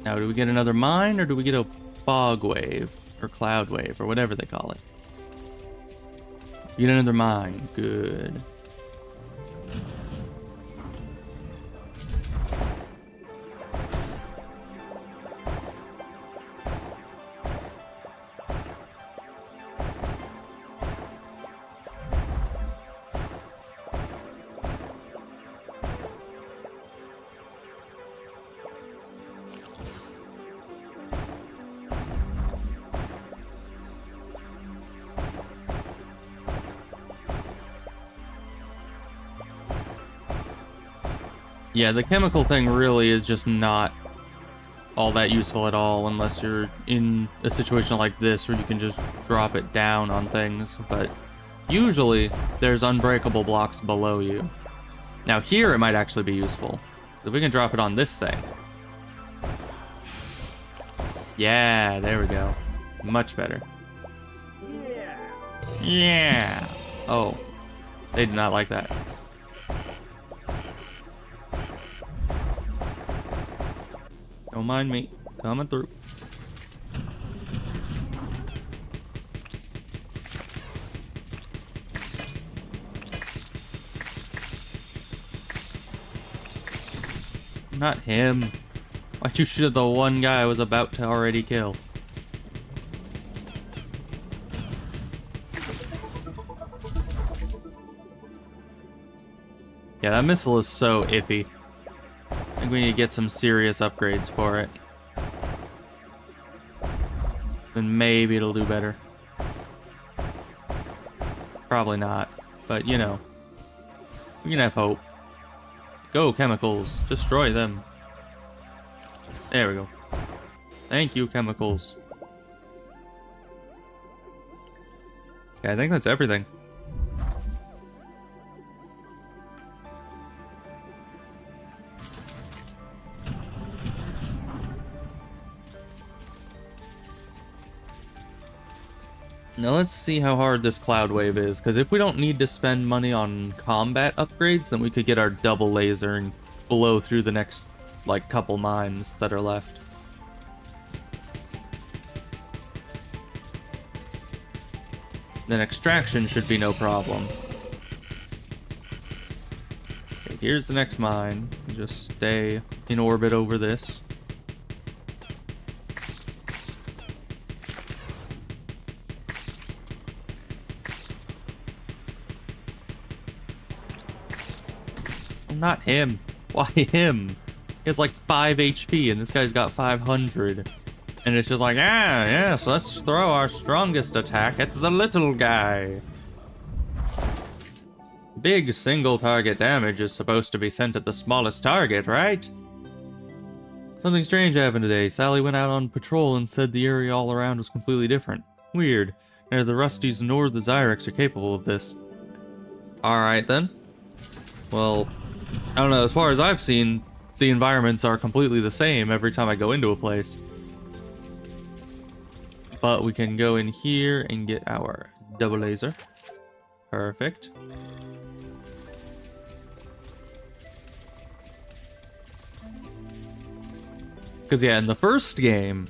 Now, do we get another mine, or do we get a fog wave, or cloud wave, or whatever they call it? Get another mine. Good. Yeah, the chemical thing really is just not all that useful at all unless you're in a situation like this where you can just drop it down on things, but usually there's unbreakable blocks below you. Now here it might actually be useful. If we can drop it on this thing. Yeah, there we go. Much better. Yeah. Oh, they did not like that. Don't mind me. Coming through. Not him. Why'd you shoot at the one guy I was about to already kill? Yeah, that missile is so iffy. I think we need to get some serious upgrades for it. Then maybe it'll do better. Probably not, but you know, we can have hope. Go, chemicals. Destroy them. There we go. Thank you, chemicals. Okay, I think that's everything. Now let's see how hard this cloud wave is, because if we don't need to spend money on combat upgrades, then we could get our double laser and blow through the next, like, couple mines that are left. Then extraction should be no problem. Okay, here's the next mine. Just stay in orbit over this. Not him. Why him? He has like 5 HP and this guy's got 500. And it's just like, ah, yes, let's throw our strongest attack at the little guy. Big single target damage is supposed to be sent at the smallest target, right? Something strange happened today. Sally went out on patrol and said the area all around was completely different. Weird. Neither the Rusties nor the Zyrex are capable of this. Alright then. Well, I don't know, as far as I've seen, the environments are completely the same every time I go into a place. But we can go in here and get our double laser. Perfect. Because yeah, in the first game,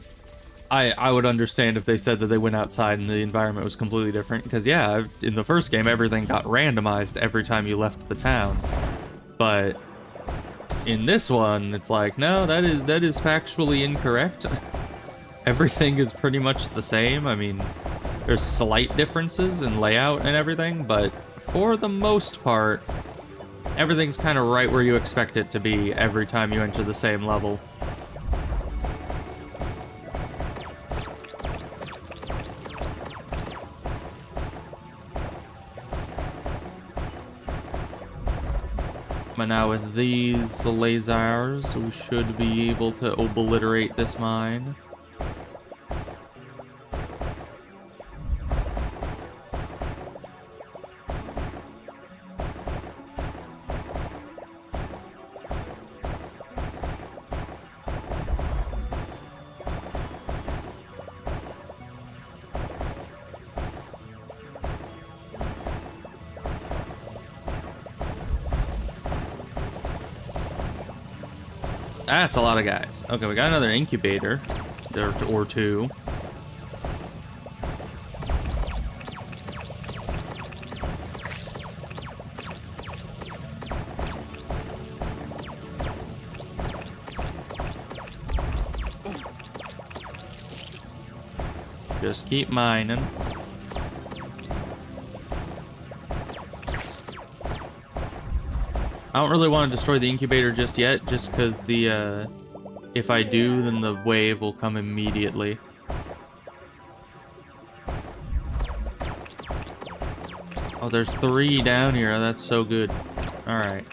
I would understand if they said that they went outside and the environment was completely different. Because yeah, in the first game, everything got randomized every time you left the town. But in this one, it's like, no, that is factually incorrect. Everything is pretty much the same. I mean, there's slight differences in layout and everything, but for the most part, everything's kind of right where you expect it to be every time you enter the same level. But now with these lasers, we should be able to obliterate this mine. That's a lot of guys. Okay, we got another incubator. There or two. Just keep mining. I don't really want to destroy the incubator just yet, just because the, if I do, then the wave will come immediately. Oh, there's 3 down here. That's so good. Alright.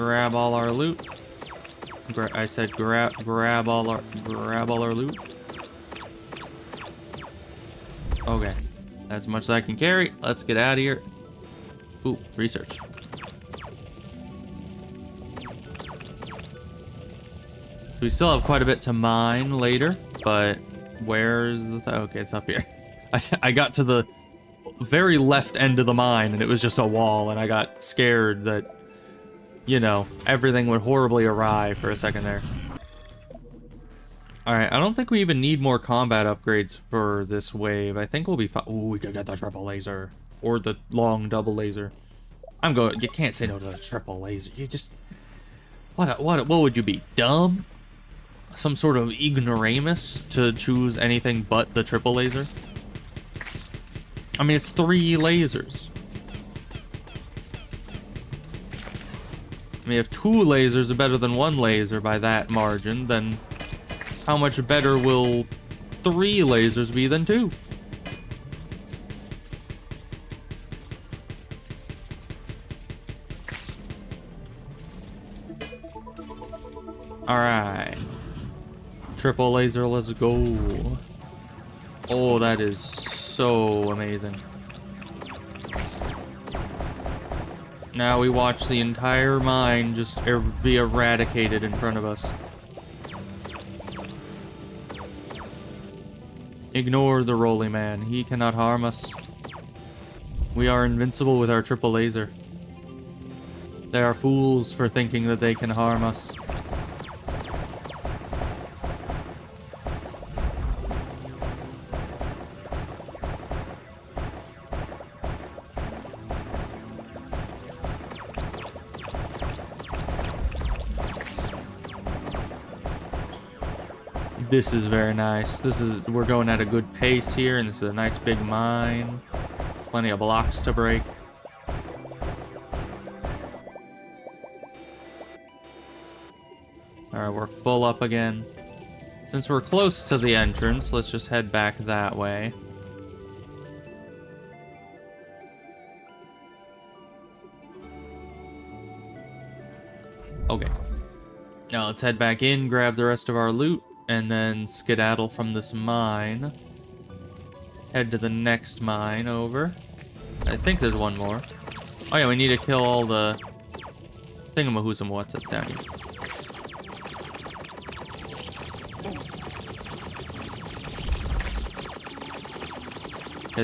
grab all our loot. I said grab all our loot. Okay, that's as much as I can carry. Let's get out of here. Ooh, research. So we still have quite a bit to mine later, but where's the okay, it's up here. I got to the very left end of the mine and it was just a wall, and I got scared that, you know, everything went horribly awry for a second there. Alright, I don't think we even need more combat upgrades for this wave. I think we'll be fine. Ooh, we could get the triple laser. Or the long double laser. You can't say no to the triple laser. You just... What would you be? Dumb? Some sort of ignoramus to choose anything but the triple laser? I mean, it's 3 lasers. I mean, if 2 lasers are better than 1 laser by that margin, then how much better will 3 lasers be than 2? Alright. Triple laser, let's go. Oh, that is so amazing. Now we watch the entire mine just be eradicated in front of us. Ignore the Rolly Man. He cannot harm us. We are invincible with our triple laser. They are fools for thinking that they can harm us. This is very nice. We're going at a good pace here, and this is a nice big mine. Plenty of blocks to break. Alright, we're full up again. Since we're close to the entrance, let's just head back that way. Okay. Now let's head back in, grab the rest of our loot, and then skedaddle from this mine. Head to the next mine over. I think there's one more. Oh yeah, we need to kill all the thingamahoosamwhats that's down here.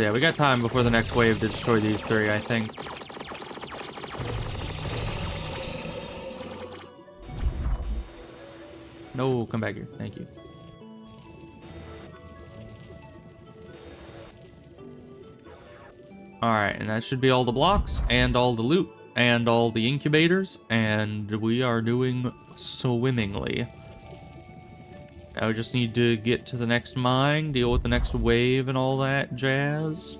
Yeah, we got time before the next wave to destroy these 3, I think. No, come back here. Thank you. Alright, and that should be all the blocks, and all the loot, and all the incubators, and we are doing swimmingly. Now we just need to get to the next mine, deal with the next wave and all that jazz.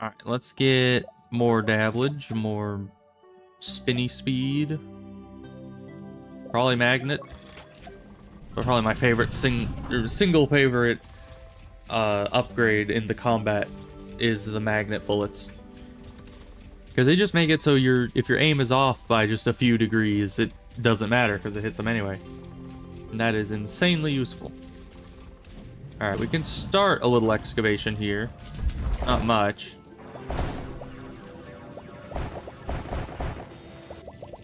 Alright, let's get more dabblage, more spinny speed. Probably magnet. But probably my favorite single favorite upgrade in the combat is the magnet bullets. Because they just make it so if your aim is off by just a few degrees, it doesn't matter because it hits them anyway. And that is insanely useful. Alright, we can start a little excavation here. Not much.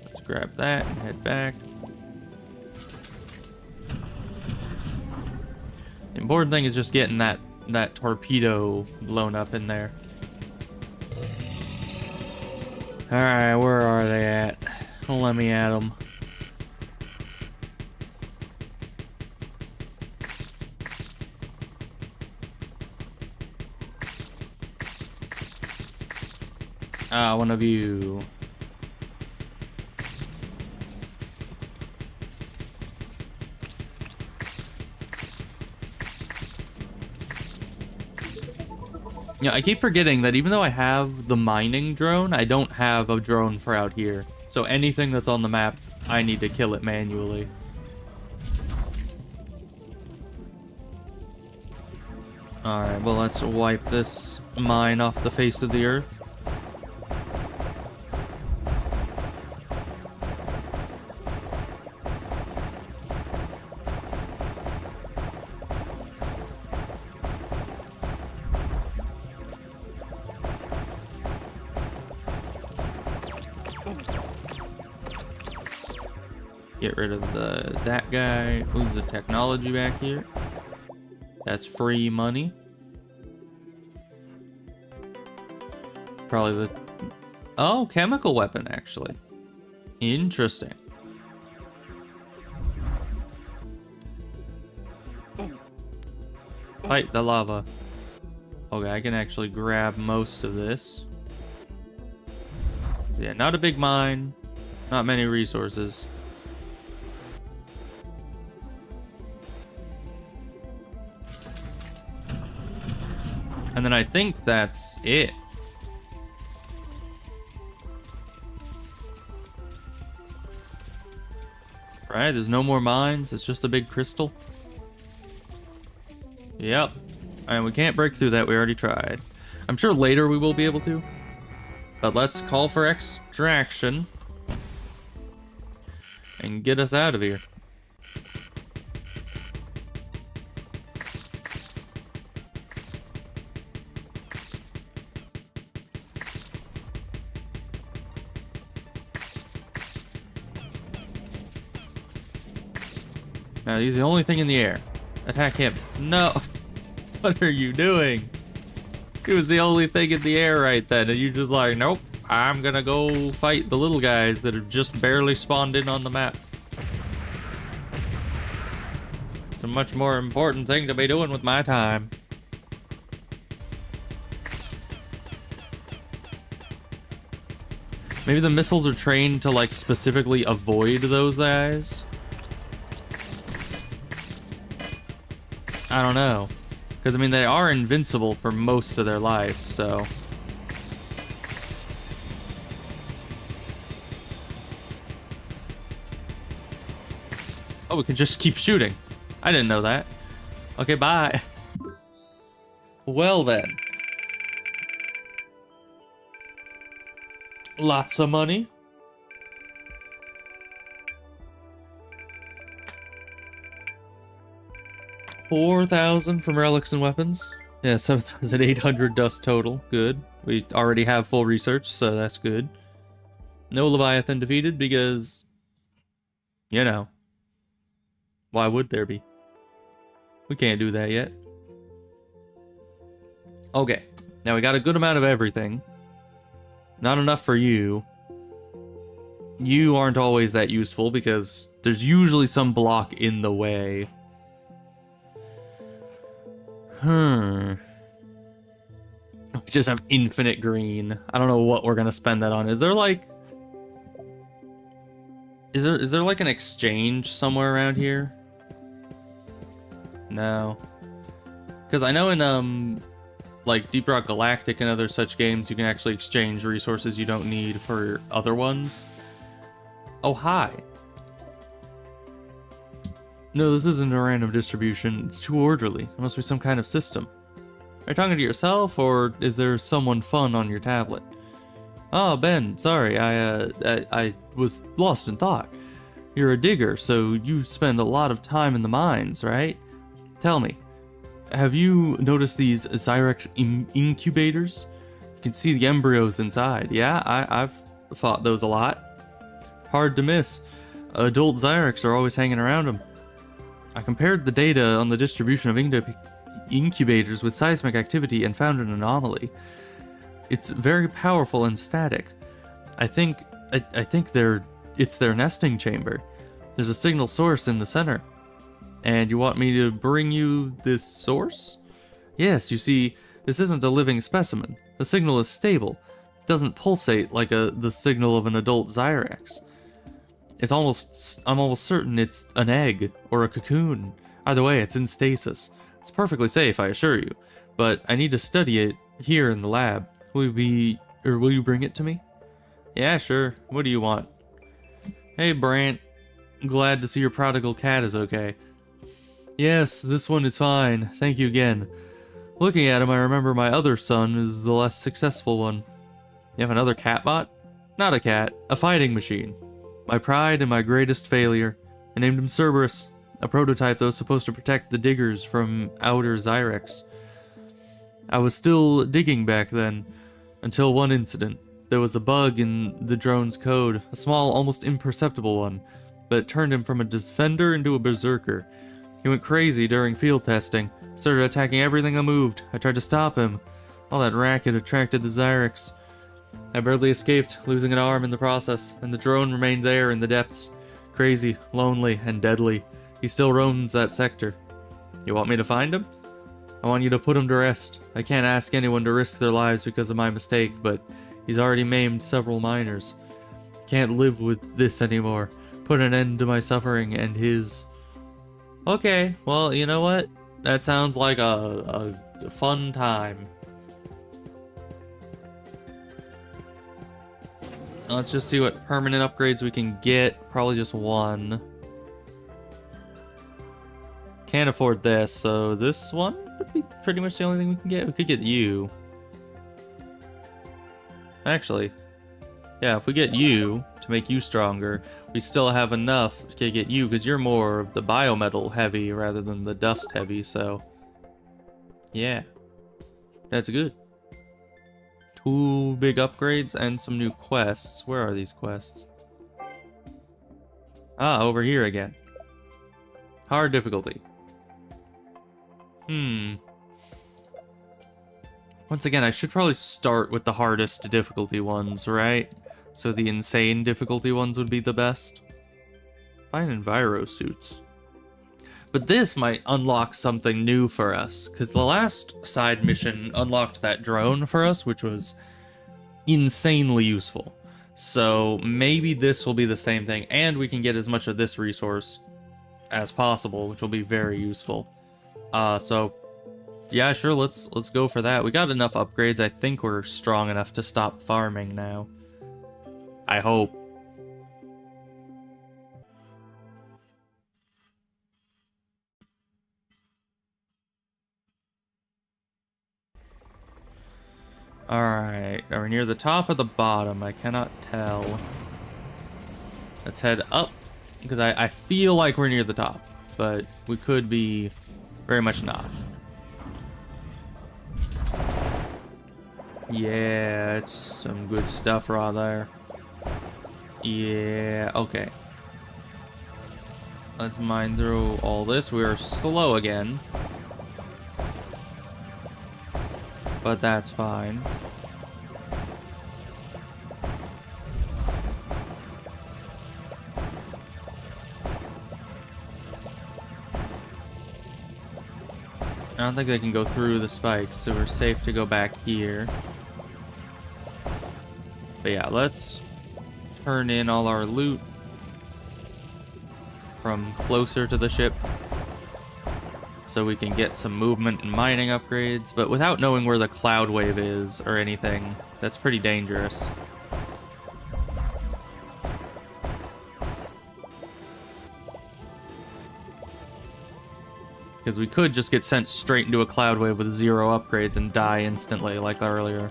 Let's grab that and head back. The important thing is just getting that torpedo blown up in there. Alright, where are they at? Let me at them. Ah, one of you. Yeah, I keep forgetting that even though I have the mining drone, I don't have a drone for out here. So anything that's on the map, I need to kill it manually. Alright, well let's wipe this mine off the face of the earth. Get rid of that guy. Who's the technology back here? That's free money. Probably the... Oh, chemical weapon, actually. Interesting. Fight the lava. Okay, I can actually grab most of this. Yeah, not a big mine. Not many resources. And then I think that's it. Right, there's no more mines. It's just a big crystal. Yep. And we can't break through that. We already tried. I'm sure later we will be able to. But let's call for extraction. And get us out of here. Now he's the only thing in the air. Attack him. No. What are you doing? He was the only thing in the air right then, and you just like, nope, I'm gonna go fight the little guys that have just barely spawned in on the map. It's a much more important thing to be doing with my time. Maybe the missiles are trained to like specifically avoid those guys. I don't know. Because, I mean, they are invincible for most of their life, so... Oh, we can just keep shooting. I didn't know that. Okay, bye. Well, then. Lots of money. 4,000 from relics and weapons. Yeah, 7,800 dust total. Good. We already have full research, so that's good. No Leviathan defeated because, you know, why would there be? We can't do that yet. Okay, now we got a good amount of everything. Not enough for you. You aren't always that useful because there's usually some block in the way. We just have infinite green. I don't know what we're gonna spend that on. Is there like... Is there like an exchange somewhere around here? No. Because I know in like Deep Rock Galactic and other such games, you can actually exchange resources you don't need for other ones. Oh, hi. No, this isn't a random distribution. It's too orderly. There must be some kind of system. Are you talking to yourself, or is there someone fun on your tablet? Oh, Ben, sorry, I was lost in thought. You're a digger, so you spend a lot of time in the mines, right? Tell me, have you noticed these Zyrex incubators? You can see the embryos inside. Yeah, I've fought those a lot. Hard to miss. Adult Zyrex are always hanging around them. I compared the data on the distribution of incubators with seismic activity and found an anomaly. It's very powerful and static. I think it's their nesting chamber. There's a signal source in the center. And you want me to bring you this source? Yes, you see, this isn't a living specimen. The signal is stable. It doesn't pulsate like the signal of an adult Zyrex. I'm almost certain it's an egg or a cocoon. Either way, it's in stasis. It's perfectly safe, I assure you. But I need to study it here in the lab. Will you bring it to me? Yeah, sure. What do you want? Hey, Brant. Glad to see your prodigal cat is okay. Yes, this one is fine. Thank you again. Looking at him, I remember my other son is the less successful one. You have another catbot? Not a cat, a fighting machine. My pride and my greatest failure. I named him Cerberus, a prototype that was supposed to protect the diggers from outer Zyrex. I was still digging back then, until one incident. There was a bug in the drone's code, a small, almost imperceptible one. but it turned him from a defender into a berserker. He went crazy during field testing, started attacking everything that moved. I tried to stop him. All that racket attracted the Zyrex. I barely escaped, losing an arm in the process, and the drone remained there in the depths. Crazy, lonely, and deadly. He still roams that sector. You want me to find him? I want you to put him to rest. I can't ask anyone to risk their lives because of my mistake, but he's already maimed several miners. Can't live with this anymore. Put an end to my suffering and his. Okay, well, you know what? That sounds like a fun time. Let's just see what permanent upgrades we can get. Probably just one. Can't afford this, so this one would be pretty much the only thing we can get. We could get you. Actually, yeah, if we get you to make you stronger, we still have enough to get you, because you're more of the biometal heavy rather than the dust heavy, so yeah, that's good. 2 big upgrades and some new quests. Where are these quests? Ah, over here again. Hard difficulty. Once again, I should probably start with the hardest difficulty ones, right? So the insane difficulty ones would be the best. Find enviro suits. But this might unlock something new for us, because the last side mission unlocked that drone for us, which was insanely useful. So maybe this will be the same thing, and we can get as much of this resource as possible, which will be very useful. So yeah, sure, let's go for that. We got enough upgrades. I think we're strong enough to stop farming now. I hope. Alright, are we near the top or the bottom? I cannot tell. Let's head up, because I feel like we're near the top, but we could be very much not. Yeah, it's some good stuff right there. Yeah, okay. Let's mine through all this. We are slow again, but that's fine. I don't think they can go through the spikes, so we're safe to go back here. But yeah, let's turn in all our loot from closer to the ship so we can get some movement and mining upgrades, but without knowing where the cloud wave is or anything, that's pretty dangerous. Because we could just get sent straight into a cloud wave with 0 upgrades and die instantly like earlier.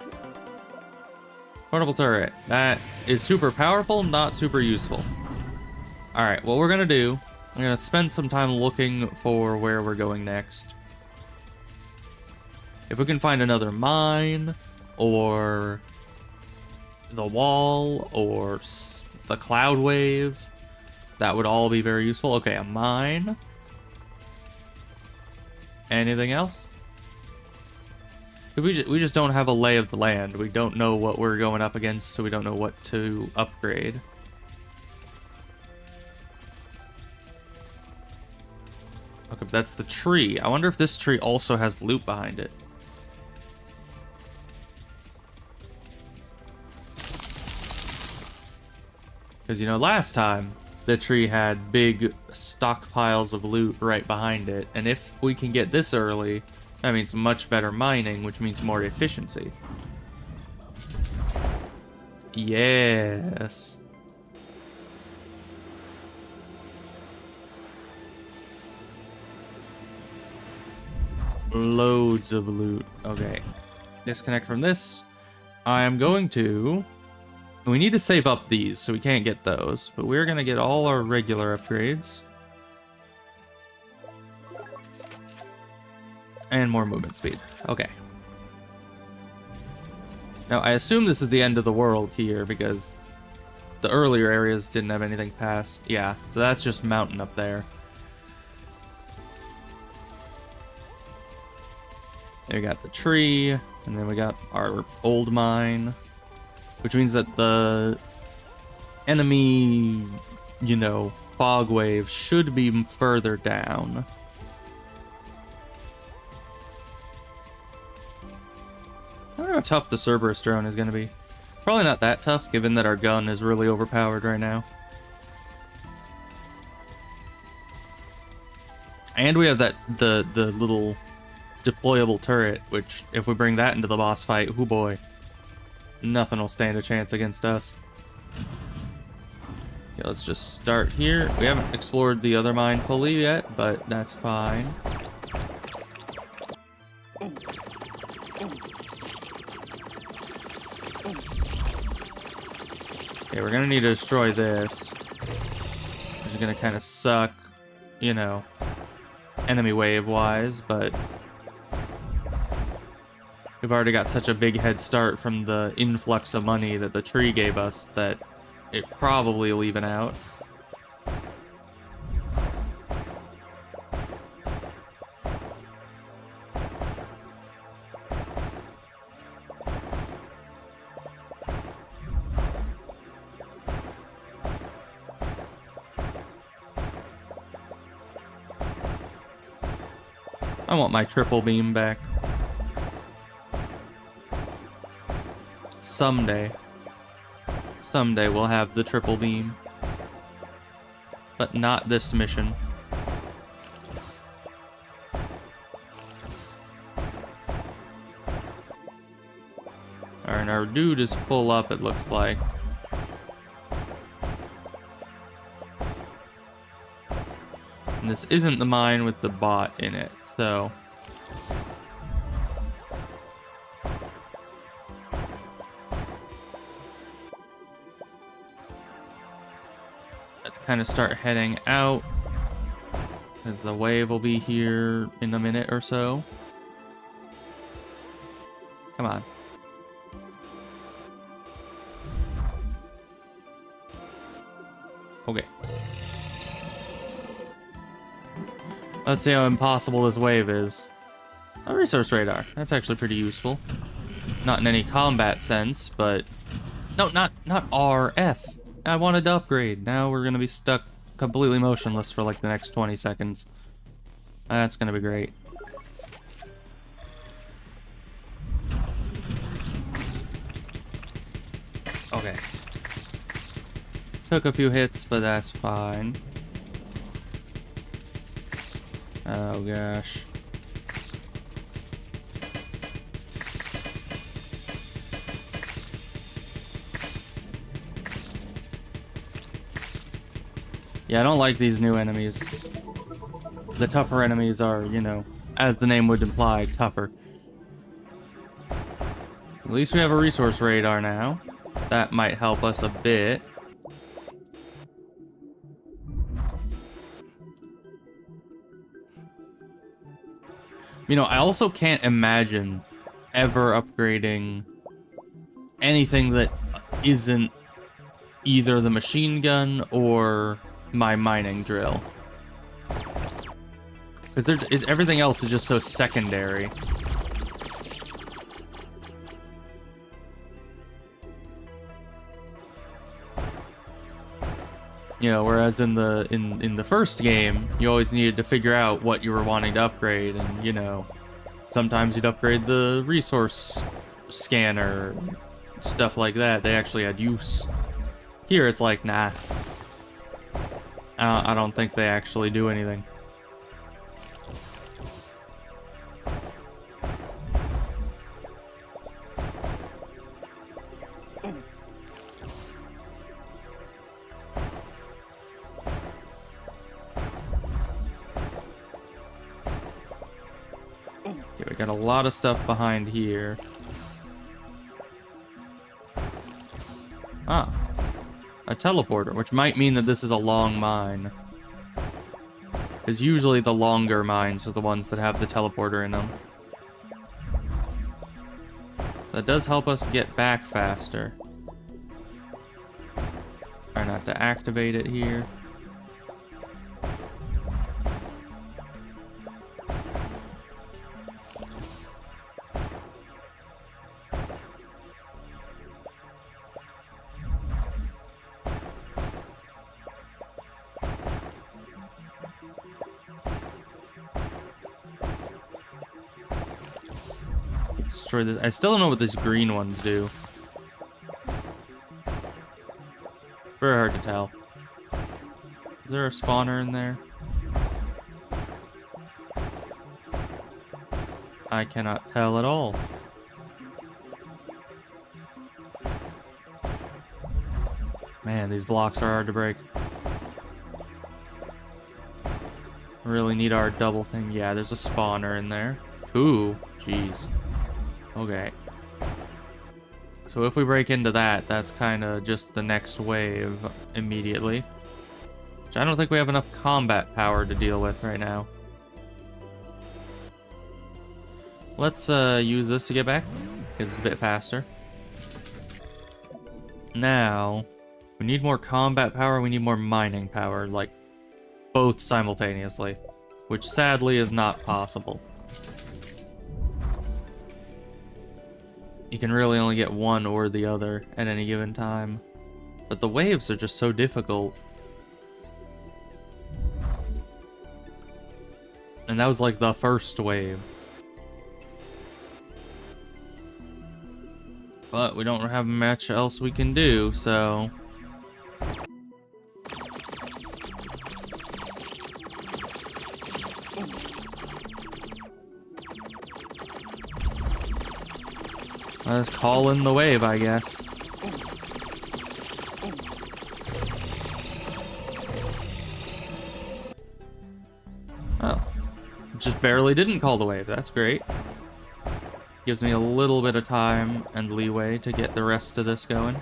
Portable turret. That is super powerful, not super useful. Alright, what we're going to do, I'm going to spend some time looking for where we're going next. If we can find another mine, or the wall, or the cloud wave, that would all be very useful. Okay, a mine. Anything else? We just don't have a lay of the land. We don't know what we're going up against, so we don't know what to upgrade. Okay, but that's the tree. I wonder if this tree also has loot behind it. Because, you know, last time, the tree had big stockpiles of loot right behind it. And if we can get this early, that means much better mining, which means more efficiency. Yes. Loads of loot. Okay. Disconnect from this. I am going to... We need to save up these, so we can't get those. But we're going to get all our regular upgrades. And more movement speed. Okay. Now, I assume this is the end of the world here, because the earlier areas didn't have anything past. Yeah, so that's just mountain up there. There we got the tree, and then we got our old mine, which means that the enemy, you know, fog wave should be further down. I don't know how tough the Cerberus drone is going to be. Probably not that tough, given that our gun is really overpowered right now. And we have that the little deployable turret, which if we bring that into the boss fight, oh boy, nothing will stand a chance against us. Okay, let's just start here. We haven't explored the other mine fully yet, but that's fine. Okay, we're gonna need to destroy this, which is gonna kind of suck, you know, enemy wave wise, but we've already got such a big head start from the influx of money that the tree gave us that it probably will even out. I want my triple beam back. Someday we'll have the triple beam. But not this mission. Alright, our dude is full up, it looks like. And this isn't the mine with the bot in it, so... let's kind of start heading out, because the wave will be here in a minute or so. Come on. Okay. Let's see how impossible this wave is. A resource radar. That's actually pretty useful. Not in any combat sense, but... no, not RF. I wanted to upgrade. Now we're gonna be stuck completely motionless for like the next 20 seconds. That's gonna be great. Okay. Took a few hits, but that's fine. Oh gosh. Yeah, I don't like these new enemies. The tougher enemies are, you know, as the name would imply, tougher. At least we have a resource radar now. That might help us a bit. You know, I also can't imagine ever upgrading anything that isn't either the machine gun or my mining drill. Because everything else is just so secondary. You know, whereas in the first game, you always needed to figure out what you were wanting to upgrade, and you know, sometimes you'd upgrade the resource scanner, stuff like that. They actually had use. Here, it's like, nah. I don't think they actually do anything. Okay, we got a lot of stuff behind here. Ah. A teleporter, which might mean that this is a long mine. Because usually the longer mines are the ones that have the teleporter in them. That does help us get back faster. to activate it here. Destroy this. I still don't know what these green ones do. Very hard to tell. Is there a spawner in there? I cannot tell at all. Man, these blocks are hard to break. Really need our double thing. Yeah, there's a spawner in there. Ooh, jeez. Okay. So if we break into that, that's kind of just the next wave immediately. Which I don't think we have enough combat power to deal with right now. Let's use this to get back. It's a bit faster. Now, we need more combat power, we need more mining power, like both simultaneously. Which sadly is not possible. You can really only get one or the other at any given time. But the waves are just so difficult. And that was like the first wave. But we don't have much else we can do, so... let's call in the wave, I guess. Oh. Just barely didn't call the wave. That's great. Gives me a little bit of time and leeway to get the rest of this going.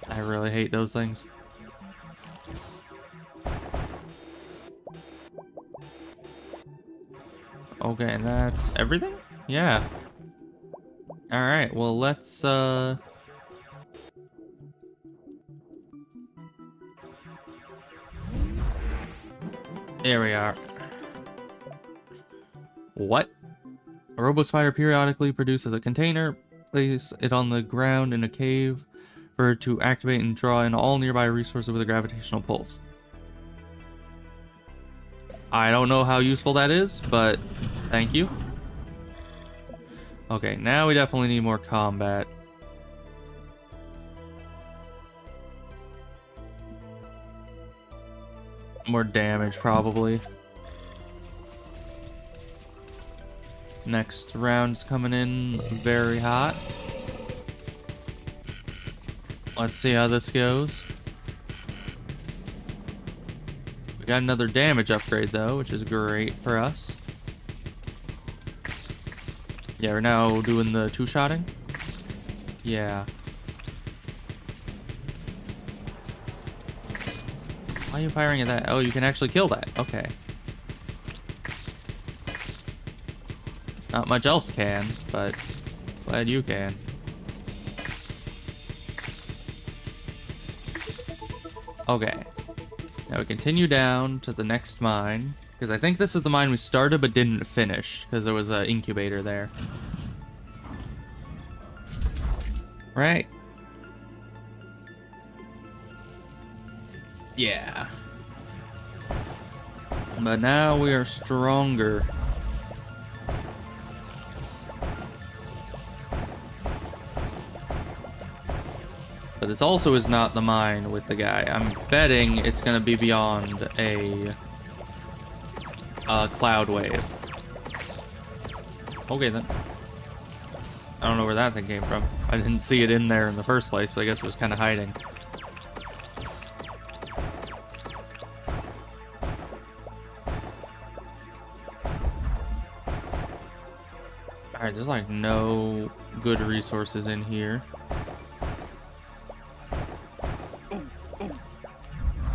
I really hate those things. Okay, and that's everything? Yeah. Alright, well let's there we are. What? A robo spider periodically produces a container. Place it on the ground in a cave for it to activate and draw in all nearby resources with a gravitational pulse. I don't know how useful that is, but thank you. Okay, now we definitely need more combat. More damage, probably. Next round's coming in very hot. Let's see how this goes. We got another damage upgrade though, which is great for us. Yeah, we're now doing the two-shotting. Yeah. Why are you firing at that? Oh, you can actually kill that. Okay. Not much else can, but glad you can. Okay. Now we continue down to the next mine, because I think this is the mine we started but didn't finish, because there was an incubator there. Right? Yeah. But now we are stronger. But this also is not the mine with the guy. I'm betting it's gonna be beyond a cloud wave. Okay then. I don't know where that thing came from. I didn't see it in there in the first place, but I guess it was kind of hiding. Alright, there's like no good resources in here.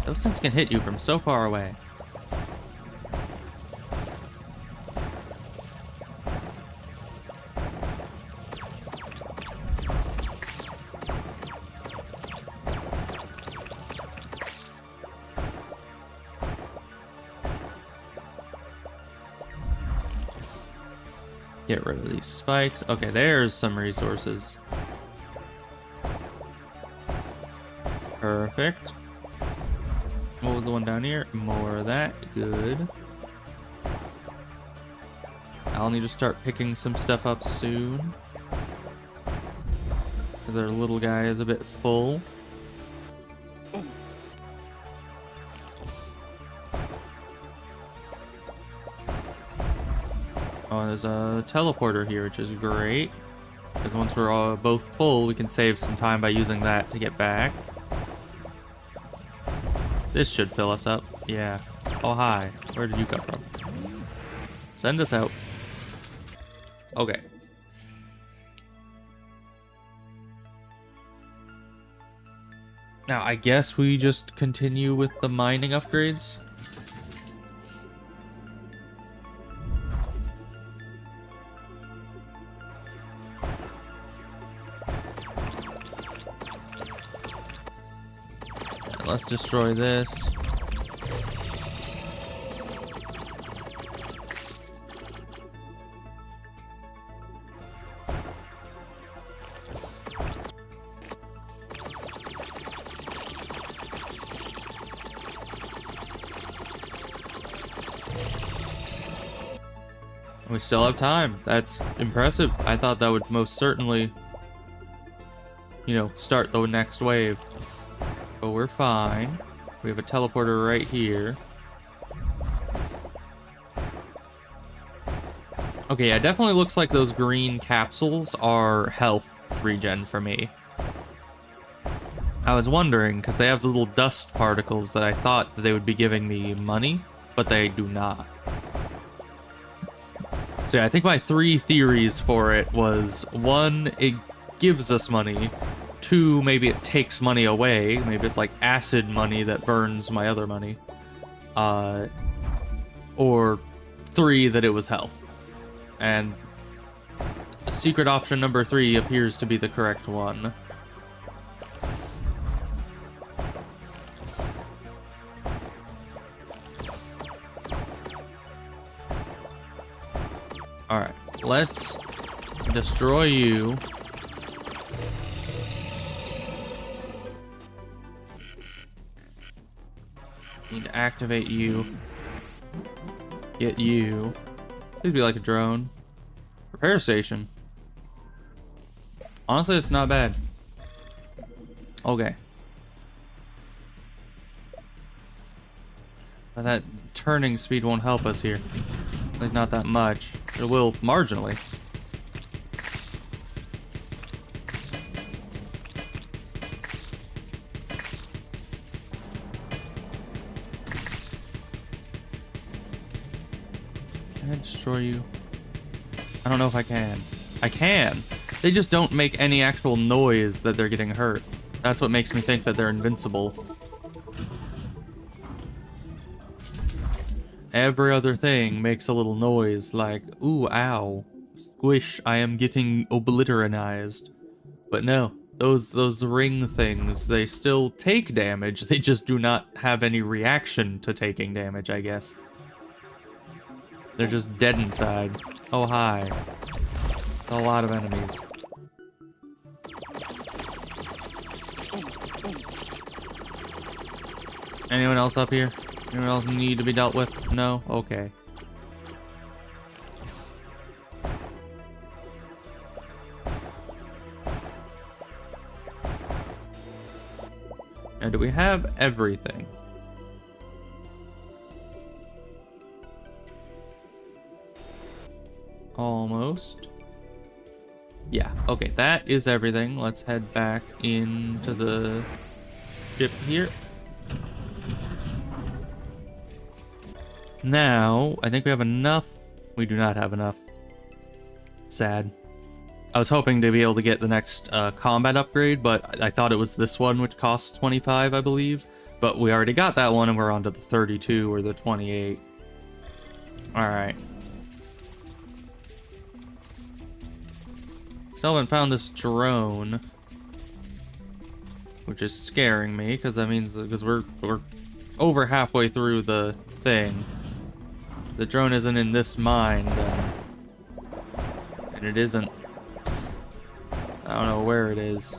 Those things can hit you from so far away. Get rid of these spikes. Okay, there's some resources. Perfect. What was the one down here? More of that. Good. I'll need to start picking some stuff up soon. Their little guy is a bit full. Oh, there's a teleporter here, which is great. Because once we're all both full, we can save some time by using that to get back. This should fill us up. Yeah. Oh, hi. Where did you come from? Send us out. Okay. Now, I guess we just continue with the mining upgrades. Let's destroy this. We still have time. That's impressive. I thought that would most certainly, you know, start the next wave. But we're fine. We have a teleporter right here. Okay, yeah, it definitely looks like those green capsules are health regen for me. I was wondering, because they have the little dust particles that I thought that they would be giving me money, but they do not. So yeah, I think my 3 theories for it was, 1, it gives us money. 2, maybe it takes money away. Maybe it's like acid money that burns my other money. Or 3, that it was health. And secret option number 3 appears to be the correct one. Alright, let's destroy you. Need to activate you. Get you. Could be like a drone. Repair station. Honestly, it's not bad. Okay. But that turning speed won't help us here. Like, not that much. It will marginally. Can I destroy you? I don't know if I can. I can! They just don't make any actual noise that they're getting hurt. That's what makes me think that they're invincible. Every other thing makes a little noise like, ooh, ow, squish, I am getting obliteranized. But no, those ring things, they still take damage, they just do not have any reaction to taking damage, I guess. They're just dead inside. Oh, hi. A lot of enemies. Anyone else up here? Anyone else need to be dealt with? No? Okay. Now, do we have everything? Almost. Yeah, okay, that is everything. Let's head back into the ship here. Now, I think we have enough. We do not have enough. Sad. I was hoping to be able to get the next combat upgrade, but I thought it was this one, which costs 25, I believe. But we already got that one, and we're on to the 32 or the 28. Alright. Still haven't found this drone, which is scaring me, because that means because we're over halfway through the thing. The drone isn't in this mine, then And it isn't. I don't know where it is.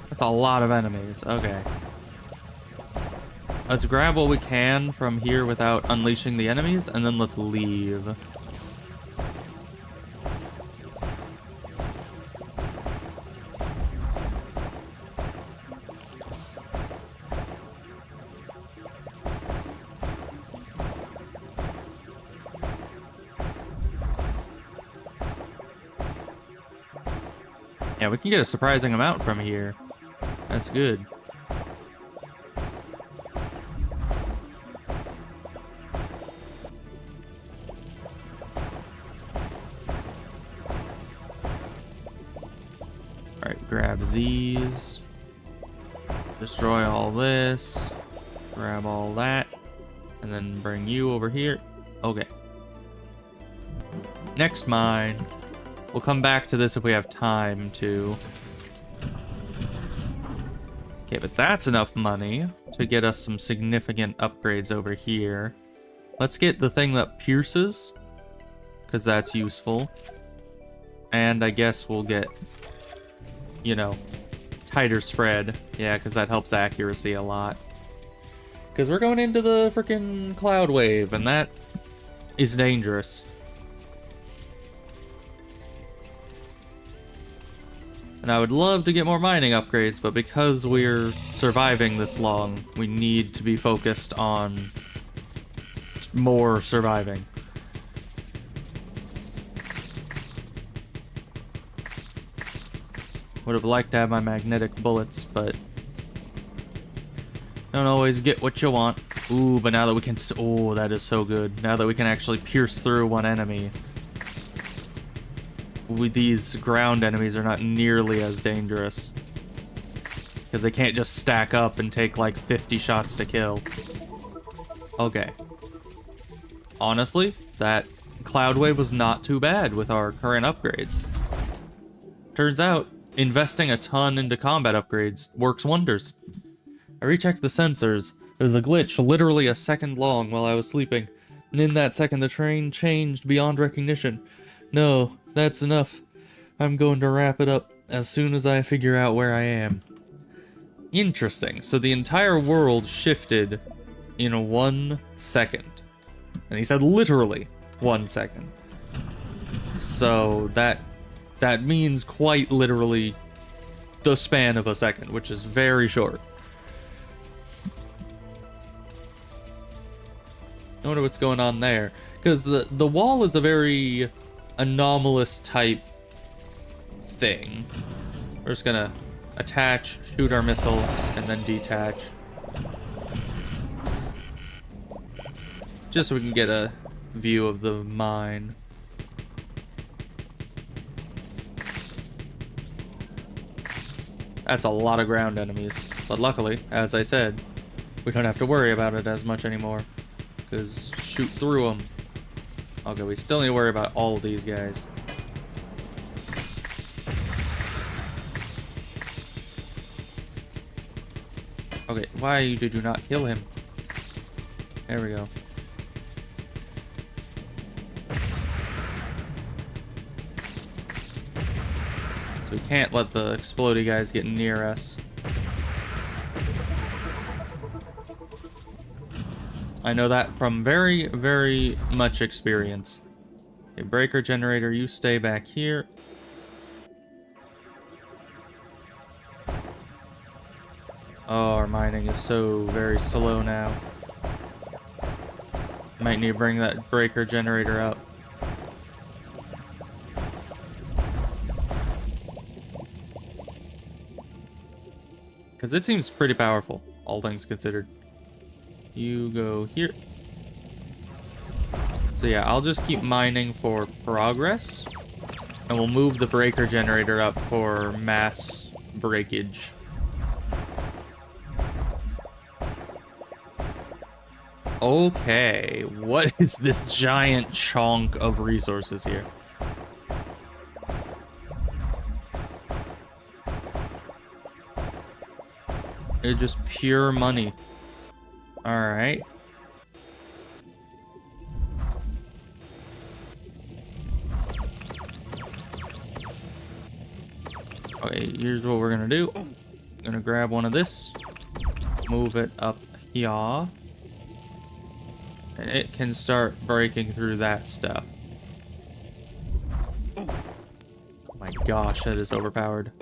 That's a lot of enemies. Okay. Let's grab what we can from here without unleashing the enemies, and then let's leave. Yeah, we can get a surprising amount from here. That's good. Alright, grab these. Destroy all this. Grab all that. And then bring you over here. Okay. Next mine. We'll come back to this if we have time to. Okay, but that's enough money to get us some significant upgrades over here. Let's get the thing that pierces, because that's useful. And I guess we'll get, you know, tighter spread. Yeah, because that helps accuracy a lot. Because we're going into the freaking cloud wave, and that is dangerous. And I would love to get more mining upgrades, but because we're surviving this long, we need to be focused on more surviving. Would have liked to have my magnetic bullets, but don't always get what you want. Ooh, but now that we can... Oh, that is so good. Now that we can actually pierce through one enemy. These ground enemies are not nearly as dangerous. Because they can't just stack up and take like 50 shots to kill. Okay. Honestly, that cloud wave was not too bad with our current upgrades. Turns out, investing a ton into combat upgrades works wonders. I rechecked the sensors. There was a glitch literally a second long while I was sleeping. And in that second, the train changed beyond recognition. No, that's enough. I'm going to wrap it up as soon as I figure out where I am. Interesting. So the entire world shifted in 1 second. And he said literally 1 second. So that means quite literally the span of a second, which is very short. I wonder what's going on there. Because the wall is a very anomalous type thing. We're just gonna attach, shoot our missile, and then detach. Just so we can get a view of the mine. That's a lot of ground enemies. But luckily, as I said, we don't have to worry about it as much anymore. Because shoot through them. Okay, we still need to worry about all of these guys. Okay, why did you not kill him? There we go. So we can't let the explodey guys get near us. I know that from very, very much experience. Okay, breaker generator, you stay back here. Oh, our mining is so very slow now. Might need to bring that breaker generator up. Because it seems pretty powerful, all things considered. You go here. So yeah, I'll just keep mining for progress. And we'll move the breaker generator up for mass breakage. Okay, what is this giant chunk of resources here? It's just pure money. Alright. Okay, here's what we're gonna do. I'm gonna grab one of this, move it up here, and it can start breaking through that stuff. Oh my gosh, that is overpowered.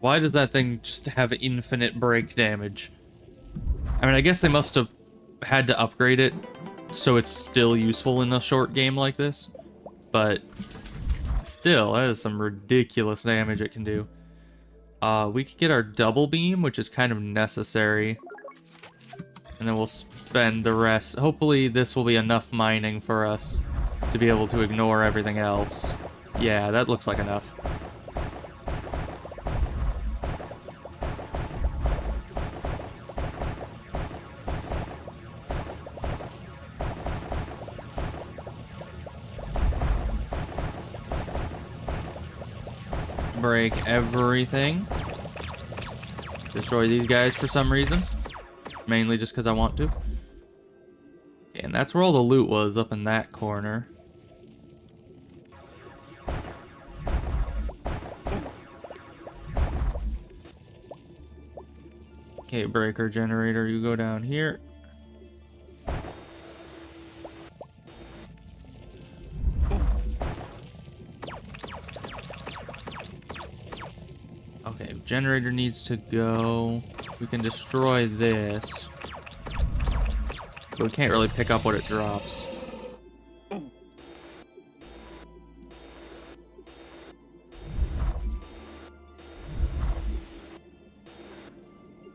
Why does that thing just have infinite break damage? I mean, I guess they must have had to upgrade it so it's still useful in a short game like this, but still, that is some ridiculous damage it can do. We could get our double beam, which is kind of necessary. And then we'll spend the rest. Hopefully this will be enough mining for us to be able to ignore everything else. Yeah, that looks like enough. Break everything. Destroy these guys for some reason. Mainly just because I want to. And that's where all the loot was, up in that corner. Okay, breaker generator, you go down here. Okay, generator needs to go. We can destroy this. But we can't really pick up what it drops.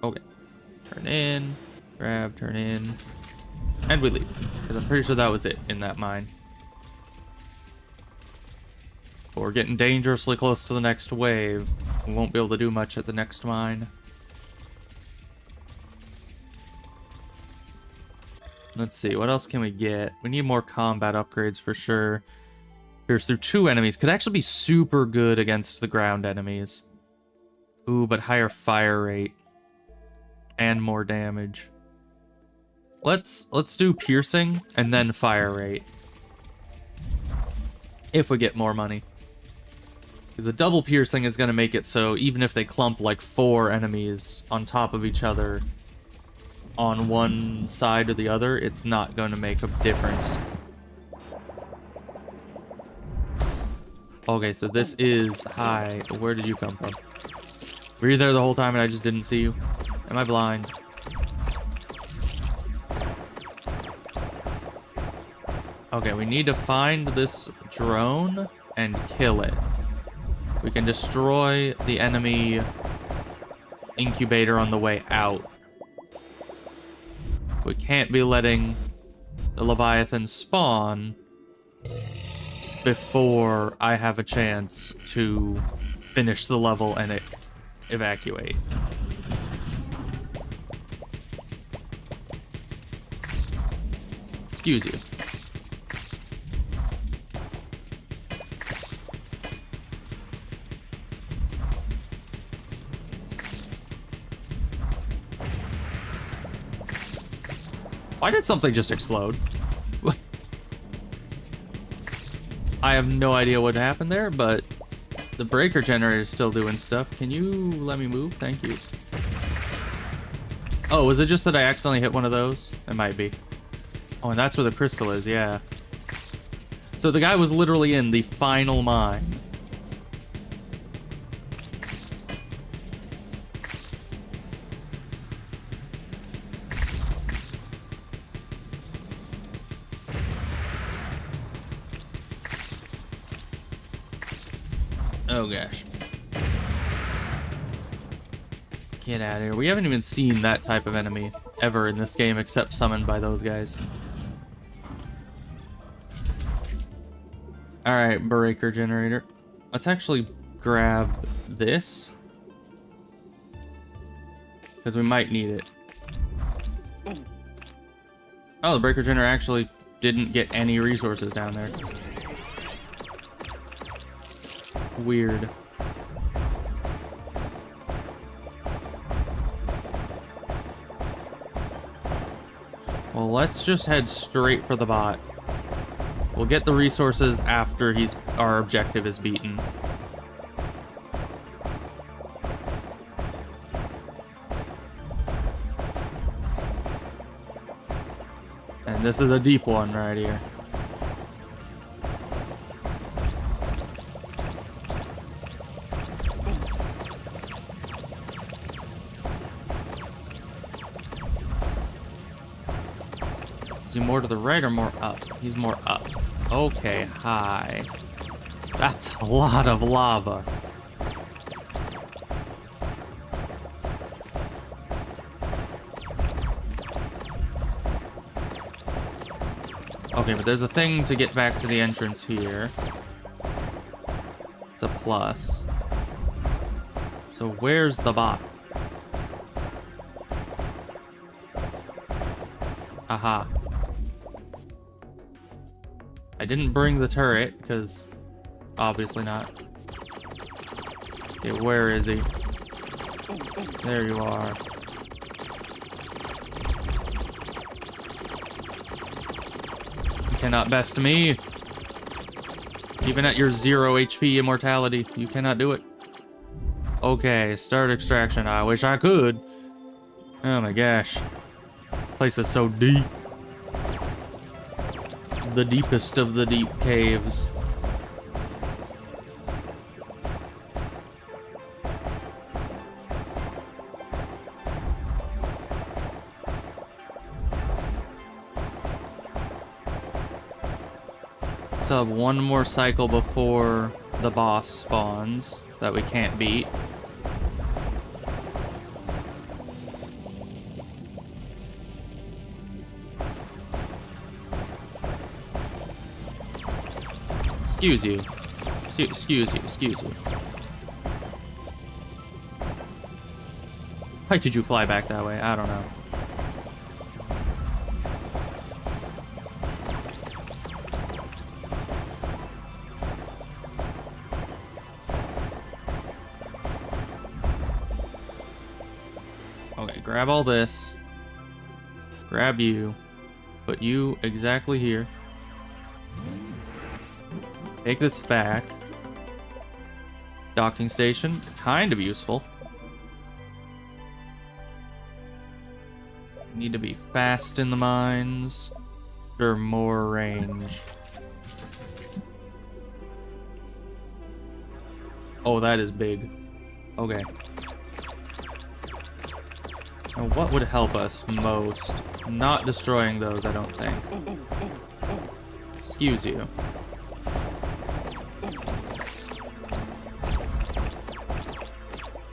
Okay. Turn in. Grab, turn in. And we leave. Because I'm pretty sure that was it in that mine. But we're getting dangerously close to the next wave. We won't be able to do much at the next mine. Let's see, what else can we get? We need more combat upgrades for sure. Pierce through 2 enemies. Could actually be super good against the ground enemies. Ooh, but higher fire rate. And more damage. Let's do piercing and then fire rate. If we get more money. Because a double piercing is going to make it so even if they clump like 4 enemies on top of each other on one side or the other, it's not going to make a difference. Okay, so this is high. Where did you come from? Were you there the whole time and I just didn't see you? Am I blind? Okay, we need to find this drone and kill it. We can destroy the enemy incubator on the way out. We can't be letting the Leviathan spawn before I have a chance to finish the level and evacuate. Excuse you. Why did something just explode? I have no idea what happened there, but the breaker generator is still doing stuff. Can you let me move? Thank you. Oh, was it just that I accidentally hit one of those? It might be. Oh, and that's where the crystal is, yeah. So the guy was literally in the final mine. Oh gosh. Get out of here. We haven't even seen that type of enemy ever in this game except summoned by those guys. Alright, breaker generator. Let's actually grab this. Because we might need it. Oh, the breaker generator actually didn't get any resources down there. Weird. Well, let's just head straight for the bot. We'll get the resources after our objective is beaten. And this is a deep one right here. Is he more to the right or more up? He's more up. Okay, hi. That's a lot of lava. Okay, but there's a thing to get back to the entrance here. It's a plus. So where's the bot? Aha. I didn't bring the turret, because obviously not. Okay, where is he? There you are. You cannot best me. Even at your 0 HP immortality, you cannot do it. Okay, start extraction. I wish I could. Oh my gosh. Place is so deep. The deepest of the deep caves. So one more cycle before the boss spawns that we can't beat. Excuse you. Excuse you. Why did you fly back that way? I don't know. Okay, grab all this. Grab you. Put you exactly here. Take this back. Docking station, kind of useful. Need to be fast in the mines for more range. Oh, that is big. Okay. Now, what would help us most? Not destroying those, I don't think. Excuse you.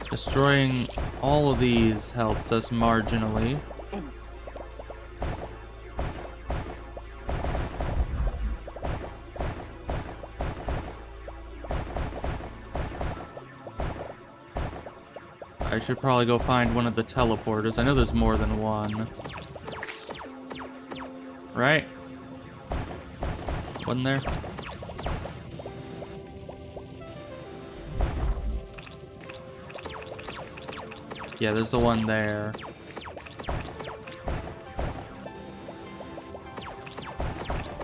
Destroying all of these helps us marginally. I should probably go find one of the teleporters. I know there's more than one. Right? Wasn't there? Yeah, there's the one there.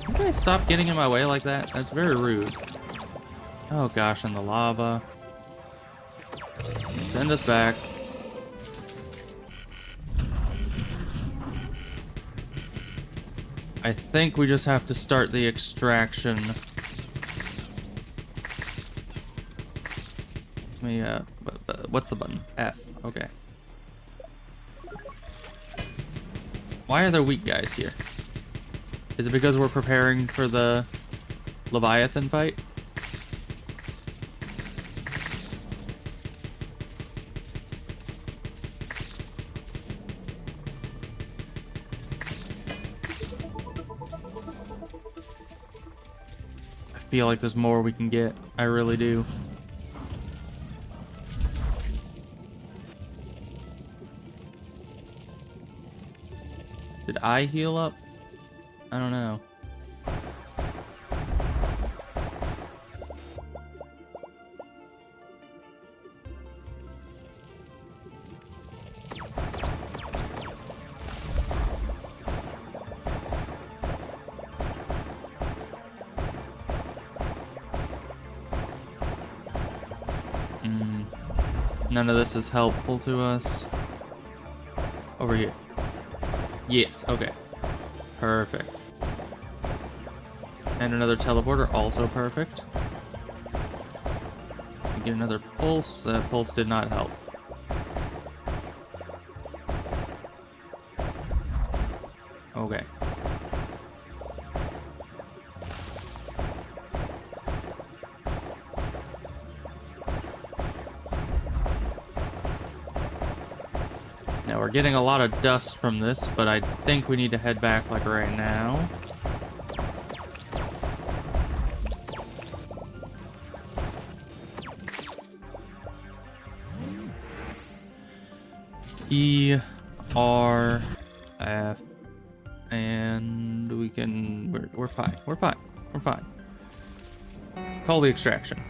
You guys stop getting in my way like that? That's very rude. Oh gosh, and the lava. Send us back. I think we just have to start the extraction. Let me, what's the button? F. Okay. Why are there weak guys here? Is it because we're preparing for the Leviathan fight? I feel like there's more we can get. I really do. Did I heal up? I don't know. None of this is helpful to us. Over here. Yes, okay. Perfect. And another teleporter, also perfect. We get another pulse. That pulse did not help. Okay. Now we're getting a lot of dust from this, but I think we need to head back like right now. E, R, F, and we can, we're fine, we're fine, we're fine. Call the extraction.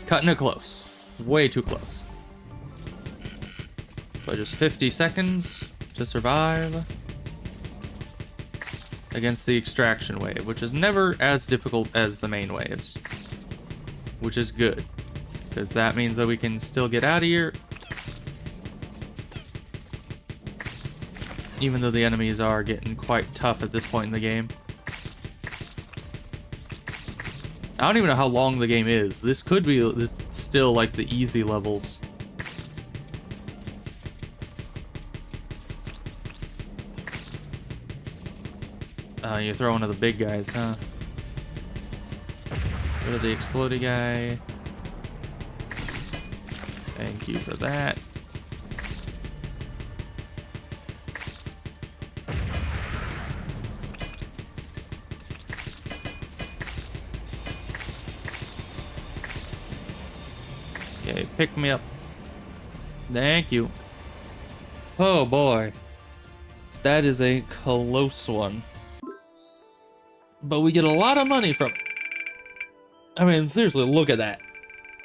Cutting it close, way too close. So just 50 seconds to survive against the extraction wave, which is never as difficult as the main waves, which is good, because that means that we can still get out of here. Even though the enemies are getting quite tough at this point in the game. I don't even know how long the game is. This could be still like the easy levels. You throw one of the big guys, huh? Go to the exploding guy. Thank you for that. Okay, pick me up. Thank you. Oh boy. That is a close one. But we get a lot of money from it. I mean, seriously, look at that.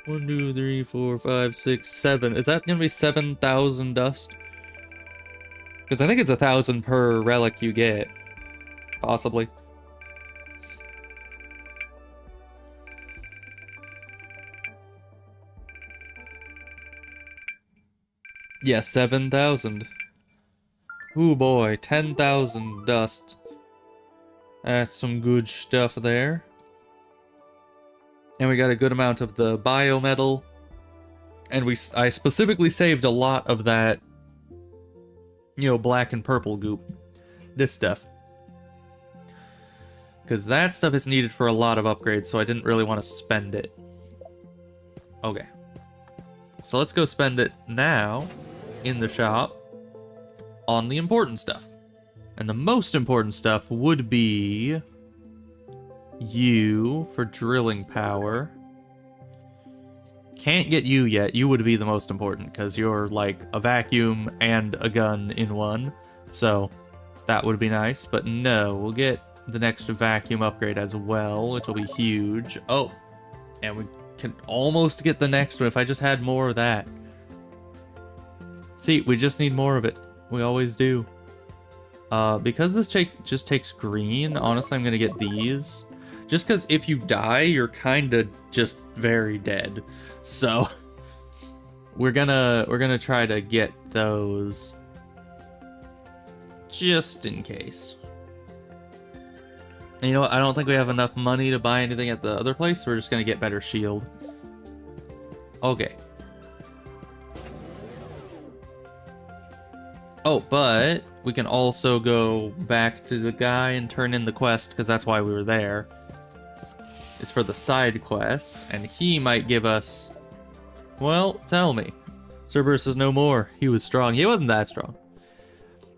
1, 2, 3, 4, 5, 6, 7. Is that gonna be 7,000 dust? Because I think it's 1,000 per relic you get. Possibly. Yeah, 7,000. Ooh boy, 10,000 dust. That's some good stuff there. And we got a good amount of the biometal. And I specifically saved a lot of that, you know, black and purple goop. This stuff. Because that stuff is needed for a lot of upgrades, so I didn't really want to spend it. Okay. So let's go spend it now in the shop on the important stuff. And the most important stuff would be you for drilling power. Can't get you yet. You would be the most important because you're like a vacuum and a gun in one. So that would be nice. But no, we'll get the next vacuum upgrade as well, which will be huge. Oh, and we can almost get the next one if I just had more of that. See, we just need more of it. We always do. Because this just takes green, honestly, I'm gonna get these. Just because if you die, you're kind of just very dead. So we're gonna try to get those just in case. And you know what? I don't think we have enough money to buy anything at the other place. So we're just gonna get better shield. Okay. Oh, but we can also go back to the guy and turn in the quest, because that's why we were there. It's for the side quest, and he might give us... Well, tell me. Cerberus is no more. He was strong. He wasn't that strong.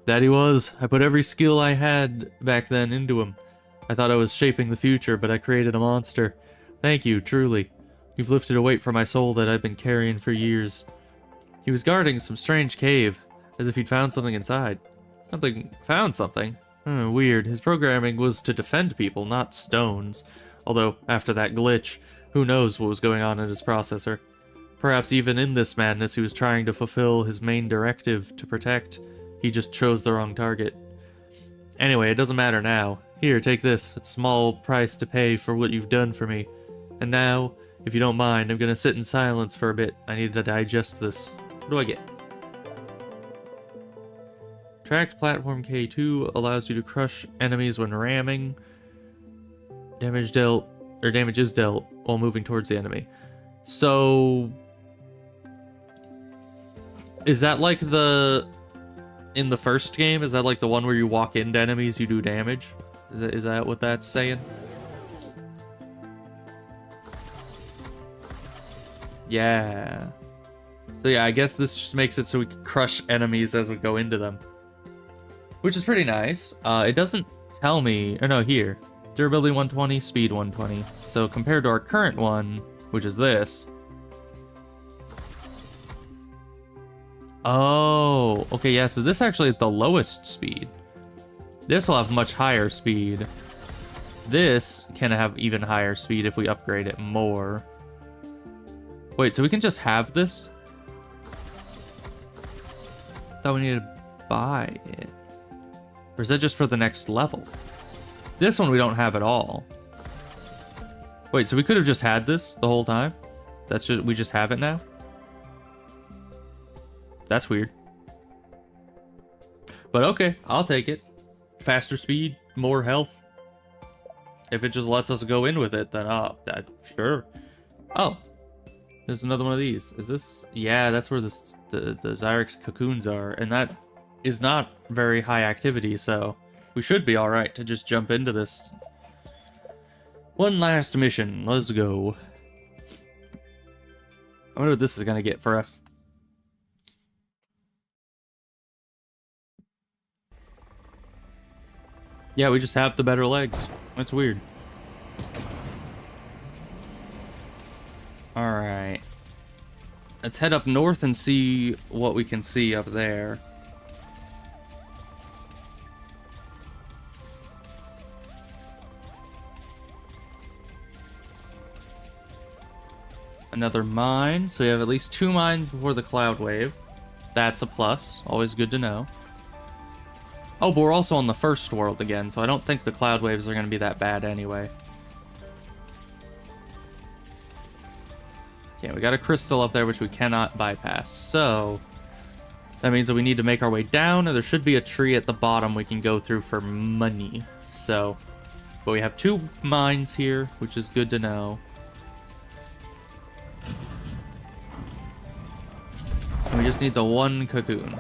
That he was. I put every skill I had back then into him. I thought I was shaping the future, but I created a monster. Thank you, truly. You've lifted a weight from my soul that I've been carrying for years. He was guarding some strange cave, as if he'd found something inside. Found something? Weird. His programming was to defend people, not stones. Although, after that glitch, who knows what was going on in his processor. Perhaps even in this madness he was trying to fulfill his main directive to protect. He just chose the wrong target. Anyway, it doesn't matter now. Here, take this. It's a small price to pay for what you've done for me. And now, if you don't mind, I'm gonna sit in silence for a bit. I need to digest this. What do I get? Tracked platform K2 allows you to crush enemies when ramming. Damage is dealt while moving towards the enemy. So, is that like in the first game? Is that like the one where you walk into enemies, you do damage? Is that what that's saying? Yeah. So yeah, I guess this just makes it so we can crush enemies as we go into them. Which is pretty nice. It doesn't tell me... Or no, here. Durability 120, speed 120. So compared to our current one, which is this... Oh, okay, yeah, so this actually is the lowest speed. This will have much higher speed. This can have even higher speed if we upgrade it more. Wait, so we can just have this? Thought we needed to buy it. Or is that just for the next level? This one we don't have at all. Wait, so we could have just had this the whole time? We just have it now? That's weird. But okay, I'll take it. Faster speed, more health. If it just lets us go in with it, then sure. Oh, there's another one of these. Is this? Yeah, that's where the Zyrex cocoons are, and that is not very high activity, so we should be all right to just jump into this. One last mission. Let's go. I wonder what this is gonna get for us. Yeah, we just have the better legs. That's weird. Alright. Let's head up north and see what we can see up there. Another mine. So we have at least 2 mines before the cloud wave. That's a plus. Always good to know. Oh, but we're also on the first world again, so I don't think the cloud waves are going to be that bad anyway. Okay, we got a crystal up there which we cannot bypass. So, that means that we need to make our way down, and there should be a tree at the bottom we can go through for money. So, but we have 2 mines here, which is good to know. And we just need the 1 cocoon.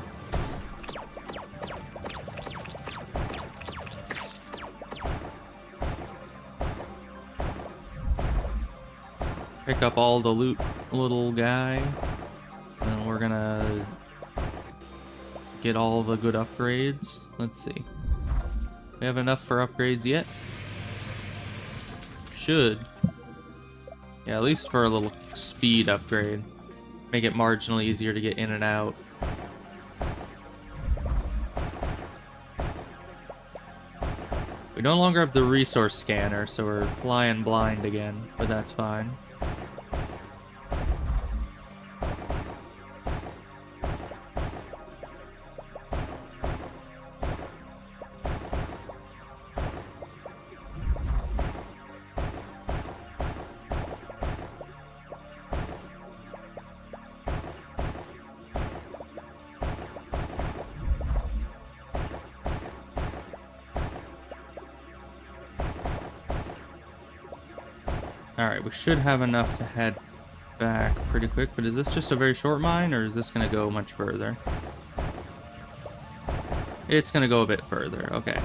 Pick up all the loot, little guy, and we're gonna get all the good upgrades. Let's see. We have enough for upgrades yet? Should. Yeah, at least for a little speed upgrade. Make it marginally easier to get in and out. We no longer have the resource scanner, so we're flying blind again, but that's fine. Alright, we should have enough to head back pretty quick, but is this just a very short mine, or is this going to go much further? It's going to go a bit further, okay.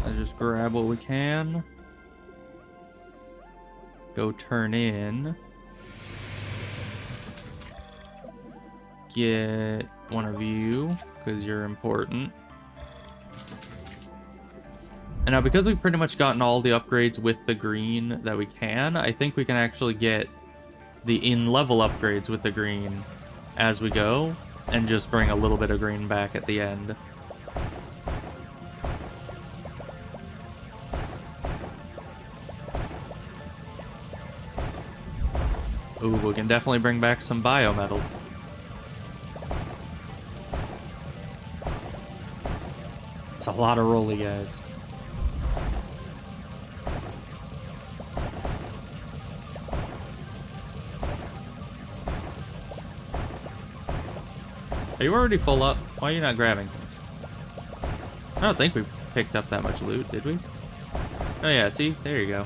Let's just grab what we can. Go turn in. Get one of you, because you're important. And now, because we've pretty much gotten all the upgrades with the green that we can, I think we can actually get the in-level upgrades with the green as we go, and just bring a little bit of green back at the end. Ooh, we can definitely bring back some biometal. It's a lot of rolly, guys. Are you already full up? Why are you not grabbing? I don't think we picked up that much loot, did we? Oh yeah, see? There you go.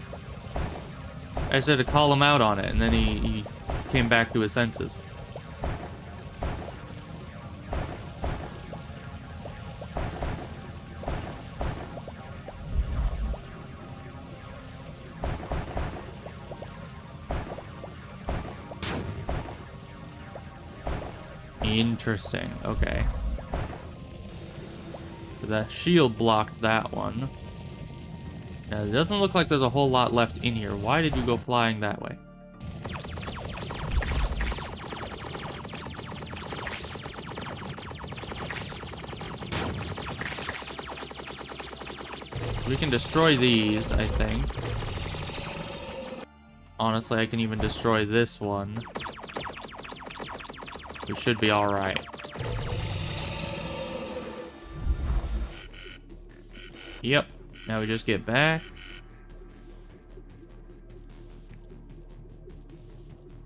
I said to call him out on it, and then he came back to his senses. Interesting. Okay. The shield blocked that one. Now, it doesn't look like there's a whole lot left in here. Why did you go flying that way? We can destroy these, I think. Honestly, I can even destroy this one. We should be alright. Yep. Now we just get back.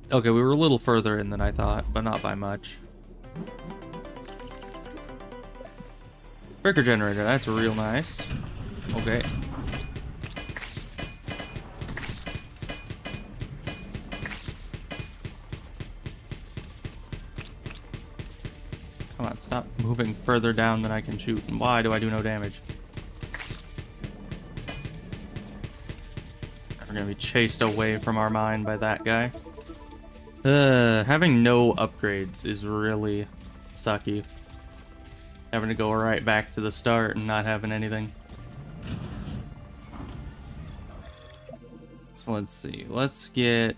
Okay, we were a little further in than I thought, but not by much. Breaker generator, that's real nice. Okay. Come on, stop moving further down than I can shoot. And why do I do no damage? We're gonna be chased away from our mine by that guy. Having no upgrades is really sucky. Having to go right back to the start and not having anything. So let's see. Let's get...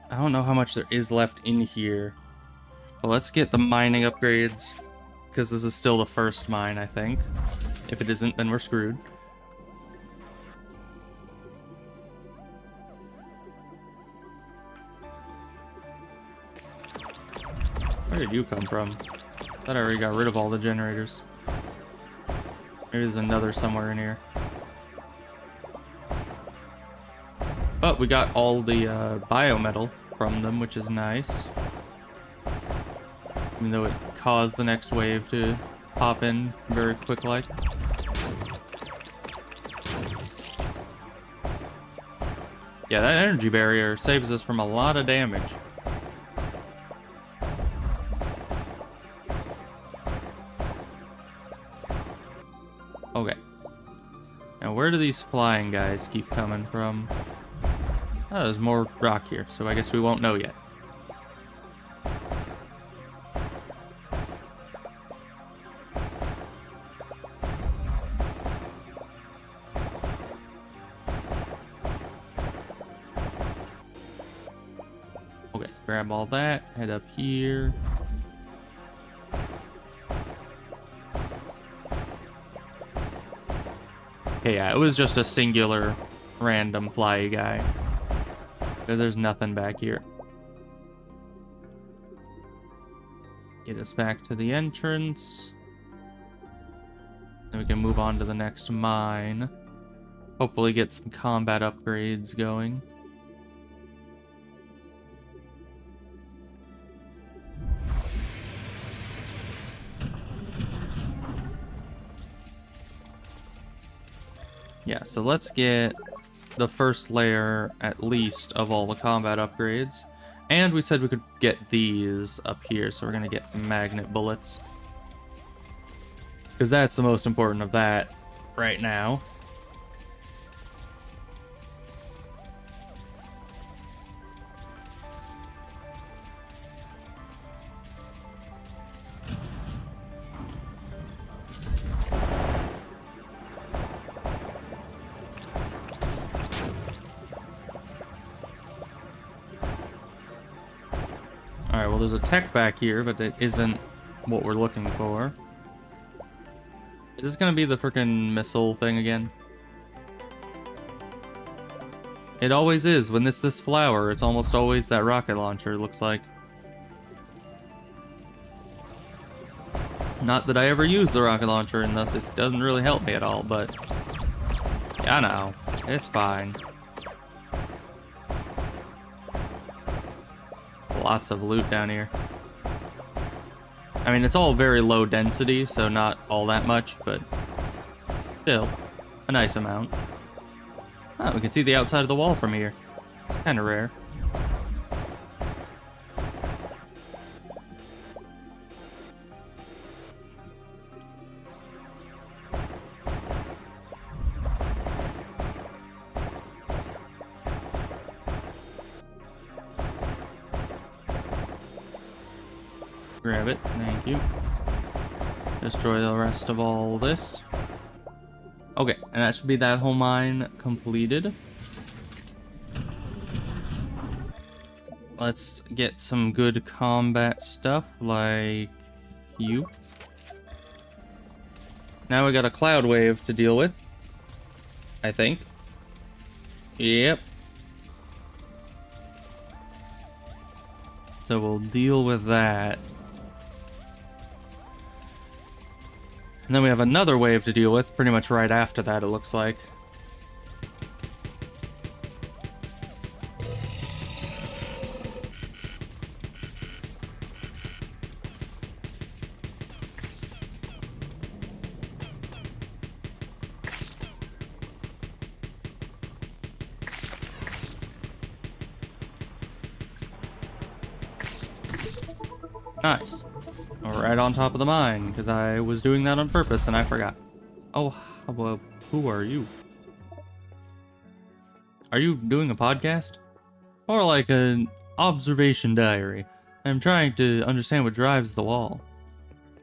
I don't know how much there is left in here. But let's get the mining upgrades. Because this is still the first mine, I think. If it isn't, then we're screwed. Where did you come from? I thought I already got rid of all the generators. Maybe there's another somewhere in here. But we got all the biometal from them, which is nice. Even though it caused the next wave to pop in very quick-like. Yeah, that energy barrier saves us from a lot of damage. Okay. Now, where do these flying guys keep coming from? Oh, there's more rock here, so I guess we won't know yet. Okay, grab all that, head up here. Okay, yeah, it was just a singular random fly guy. There's nothing back here. Get us back to the entrance. Then we can move on to the next mine. Hopefully get some combat upgrades going. Yeah, so let's get the first layer, at least, of all the combat upgrades. And we said we could get these up here, so we're gonna get magnet bullets. Because that's the most important of that right now. Alright, well there's a tech back here, but it isn't what we're looking for. Is this gonna be the frickin' missile thing again? It always is. When it's this flower, it's almost always that rocket launcher, it looks like. Not that I ever use the rocket launcher, and thus it doesn't really help me at all, but... yeah, I know. It's fine. lots of loot down here. I mean, it's all very low density, so not all that much, but still a nice amount. Oh, we can see the outside of the wall from here. It's kind of rare. Grab it, thank you. Destroy the rest of all this. Okay, and that should be that whole mine completed. Let's get some good combat stuff, like you. Now we got a cloud wave to deal with, I think. Yep. So we'll deal with that. And then we have another wave to deal with pretty much right after that, it looks like. Nice. Right on top of the mine, because I was doing that on purpose and I forgot. Oh, well, who are you? Are you doing a podcast? Or like an observation diary? I'm trying to understand what drives the wall.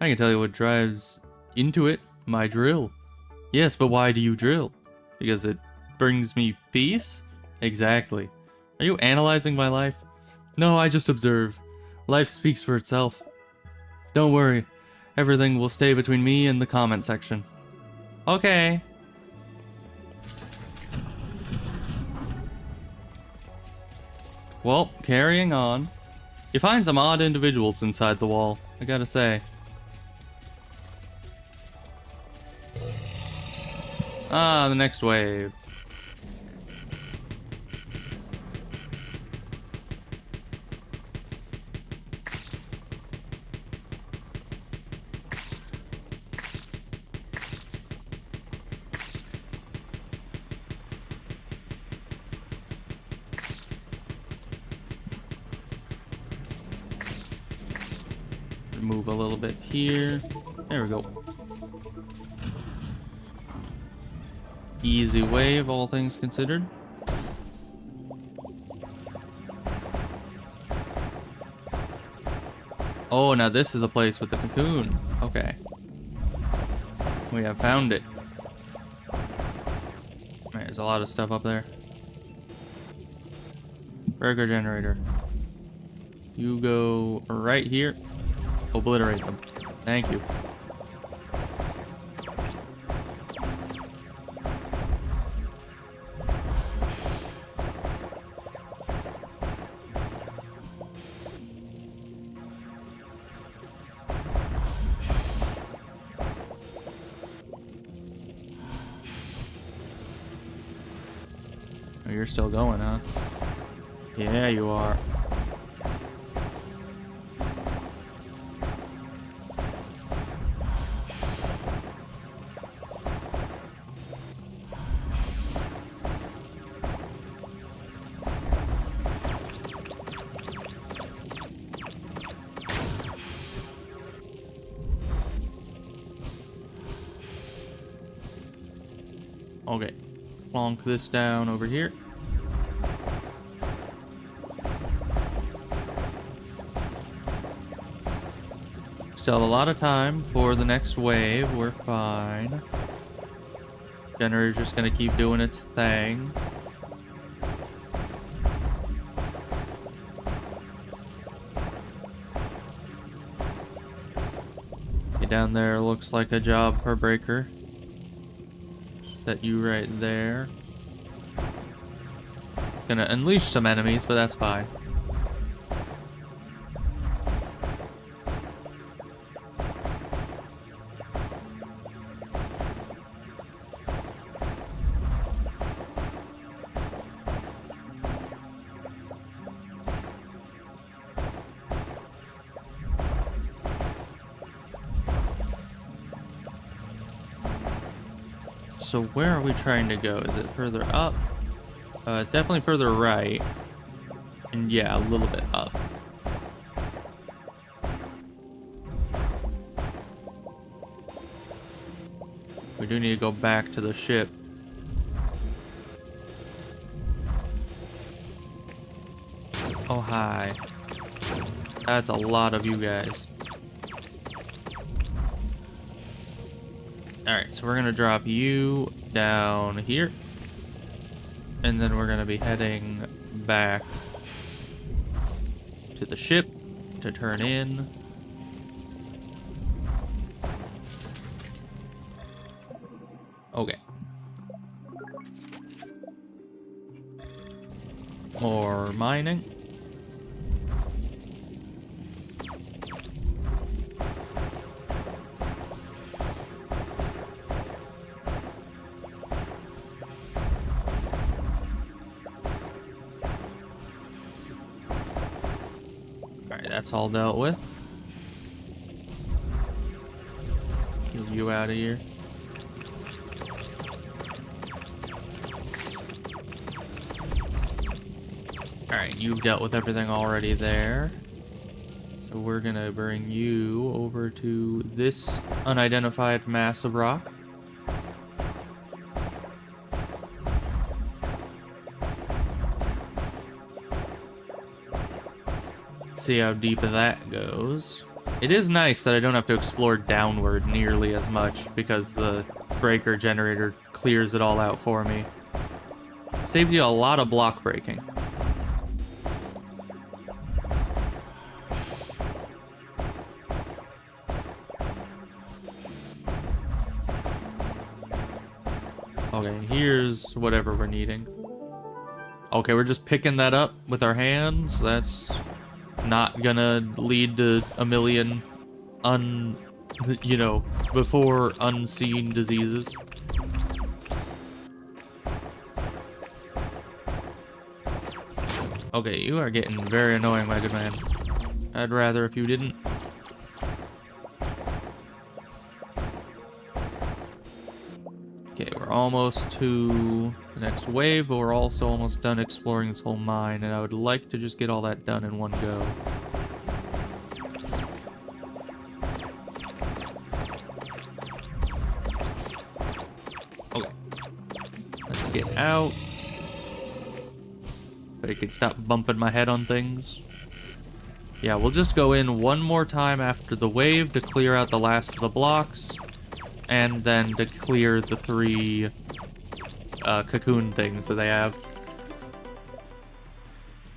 I can tell you what drives into it, my drill. Yes, but why do you drill? Because it brings me peace? Exactly. Are you analyzing my life? No, I just observe. Life speaks for itself. Don't worry, everything will stay between me and the comment section. Okay. Well, carrying on. You find some odd individuals inside the wall, I gotta say. Ah, the next wave. Move a little bit here. There we go. Easy wave, all things considered. Oh, now this is the place with the cocoon. Okay. We have found it. Right, there's a lot of stuff up there. Burger generator. You go right here. Obliterate them. Thank you. Oh, you're still going, huh? Yeah, you are. Okay, plonk this down over here. Still have a lot of time for the next wave. We're fine. Generator's just gonna keep doing its thing. Okay, down there looks like a job for breaker. Set you right there. Gonna unleash some enemies, but that's fine. so where are we trying to go? Is it further up? It's definitely further right. And yeah, a little bit up. We do need to go back to the ship. Oh, hi. That's a lot of you guys. Alright, so we're gonna drop you down here. And then we're gonna be heading back to the ship to turn in. Okay. More mining. Alright, that's all dealt with. Get you out of here. Alright, you've dealt with everything already there. So we're gonna bring you over to this unidentified mass of rock. See how deep that goes. It is nice that I don't have to explore downward nearly as much because the breaker generator clears it all out for me. Saves you a lot of block breaking. Okay, here's whatever we're needing. Okay, we're just picking that up with our hands. That's not gonna lead to a million before unseen diseases. Okay, you are getting very annoying, my good man. I'd rather if you didn't. Okay, we're almost to the next wave, but we're also almost done exploring this whole mine, and I would like to just get all that done in one go. Okay. Let's get out. But I could stop bumping my head on things. Yeah, we'll just go in one more time after the wave to clear out the last of the blocks. And then to clear the 3 cocoon things that they have.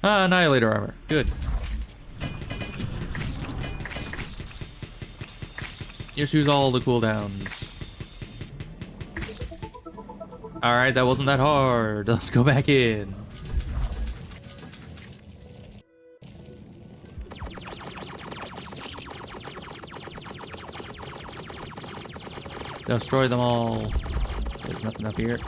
Annihilator armor. Good. Just use all the cooldowns. Alright, that wasn't that hard. Let's go back in. Destroy them all. There's nothing up here.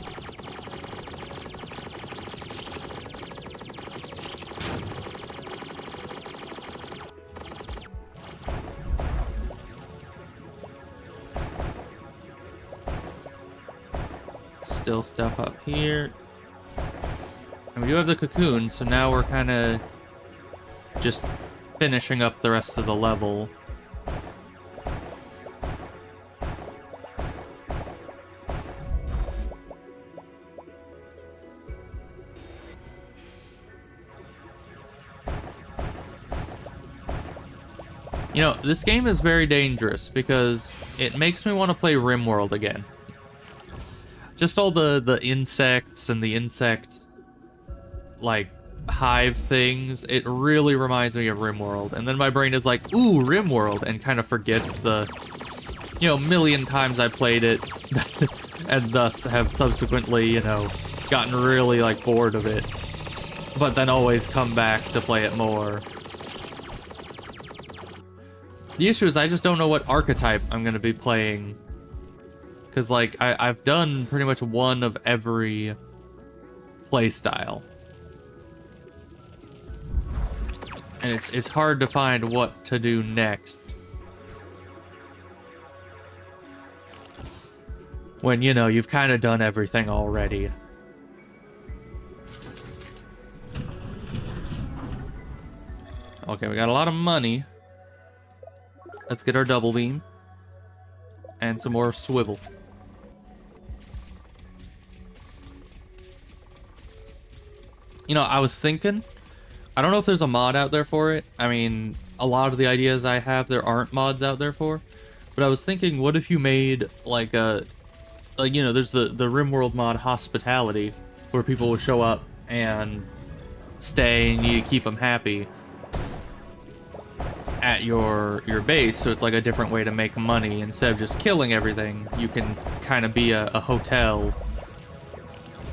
Still stuff up here. And we do have the cocoon, so now we're kind of just finishing up the rest of the level. You know, this game is very dangerous because it makes me want to play RimWorld again. Just all the insects and the insect, like, hive things, it really reminds me of RimWorld. And then my brain is like, ooh, RimWorld, and kind of forgets the, million times I played it, and thus have subsequently, gotten really, bored of it. But then always come back to play it more. The issue is I just don't know what archetype I'm going to be playing. Because, I've done pretty much one of every playstyle. And it's hard to find what to do next. When, you know, you've kind of done everything already. Okay, we got a lot of money. Let's get our double beam. And some more swivel. You know, I was thinking, I don't know if there's a mod out there for it. I mean, a lot of the ideas I have, there aren't mods out there for. But I was thinking, what if you made, like, you know, there's the RimWorld mod Hospitality, where people will show up and stay, and you keep them happy at your base, so it's like a different way to make money. Instead of just killing everything, you can kind of be a hotel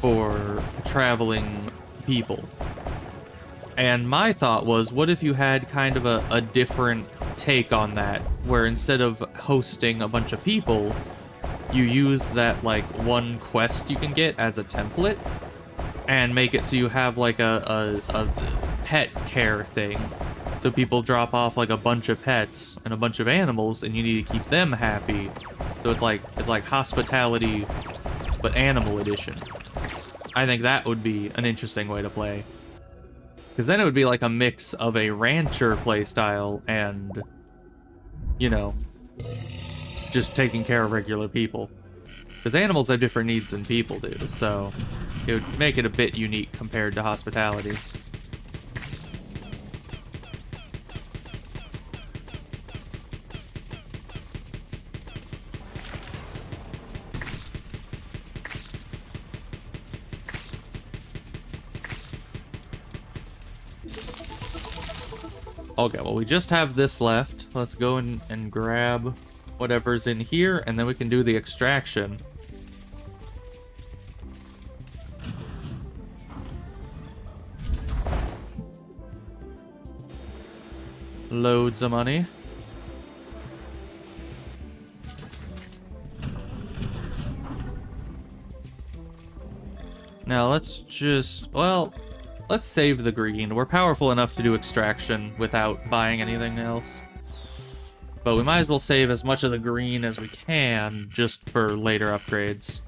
for traveling people. And my thought was, what if you had kind of a different take on that, where instead of hosting a bunch of people, you use that, like, one quest you can get as a template, and make it so you have, like, a pet care thing. So people drop off, like, a bunch of pets and a bunch of animals, and you need to keep them happy. So it's like hospitality, but animal edition. I think that would be an interesting way to play. Because then it would be like a mix of a rancher playstyle and, you know, just taking care of regular people. Because animals have different needs than people do, so it would make it a bit unique compared to hospitality. Okay, well, we just have this left. Let's go and grab whatever's in here, and then we can do the extraction. Loads of money. Now let's just, well, let's save the green. We're powerful enough to do extraction without buying anything else. But we might as well save as much of the green as we can just for later upgrades.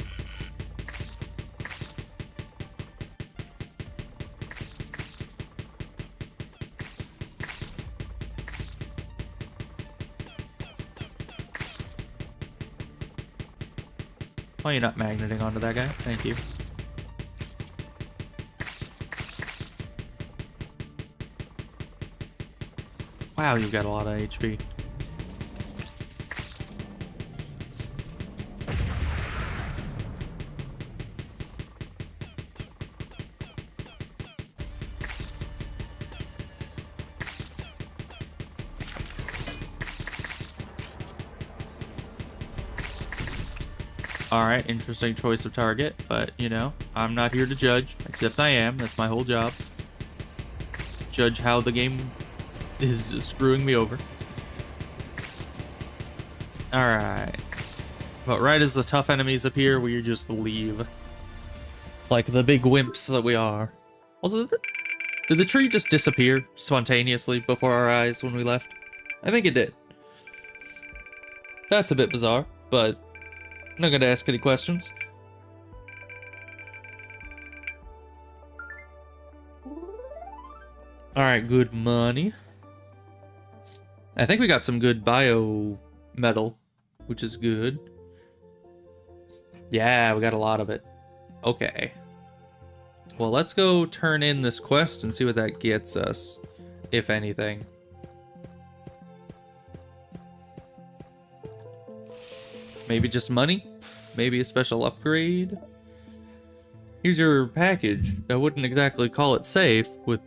Why are you not magneting onto that guy? Thank you. Wow, you've got a lot of HP. Alright, interesting choice of target, but, you know, I'm not here to judge, except I am. That's my whole job. Judge how the game is screwing me over. Alright. But right as the tough enemies appear, we just leave. Like the big wimps that we are. Also, did the tree just disappear spontaneously before our eyes when we left? I think it did. That's a bit bizarre, but I'm not gonna ask any questions. Alright, good money. I think we got some good bio metal, which is good. Yeah, we got a lot of it. Okay. Well, let's go turn in this quest and see what that gets us, if anything. Maybe just money? Maybe a special upgrade? Here's your package. I wouldn't exactly call it safe, with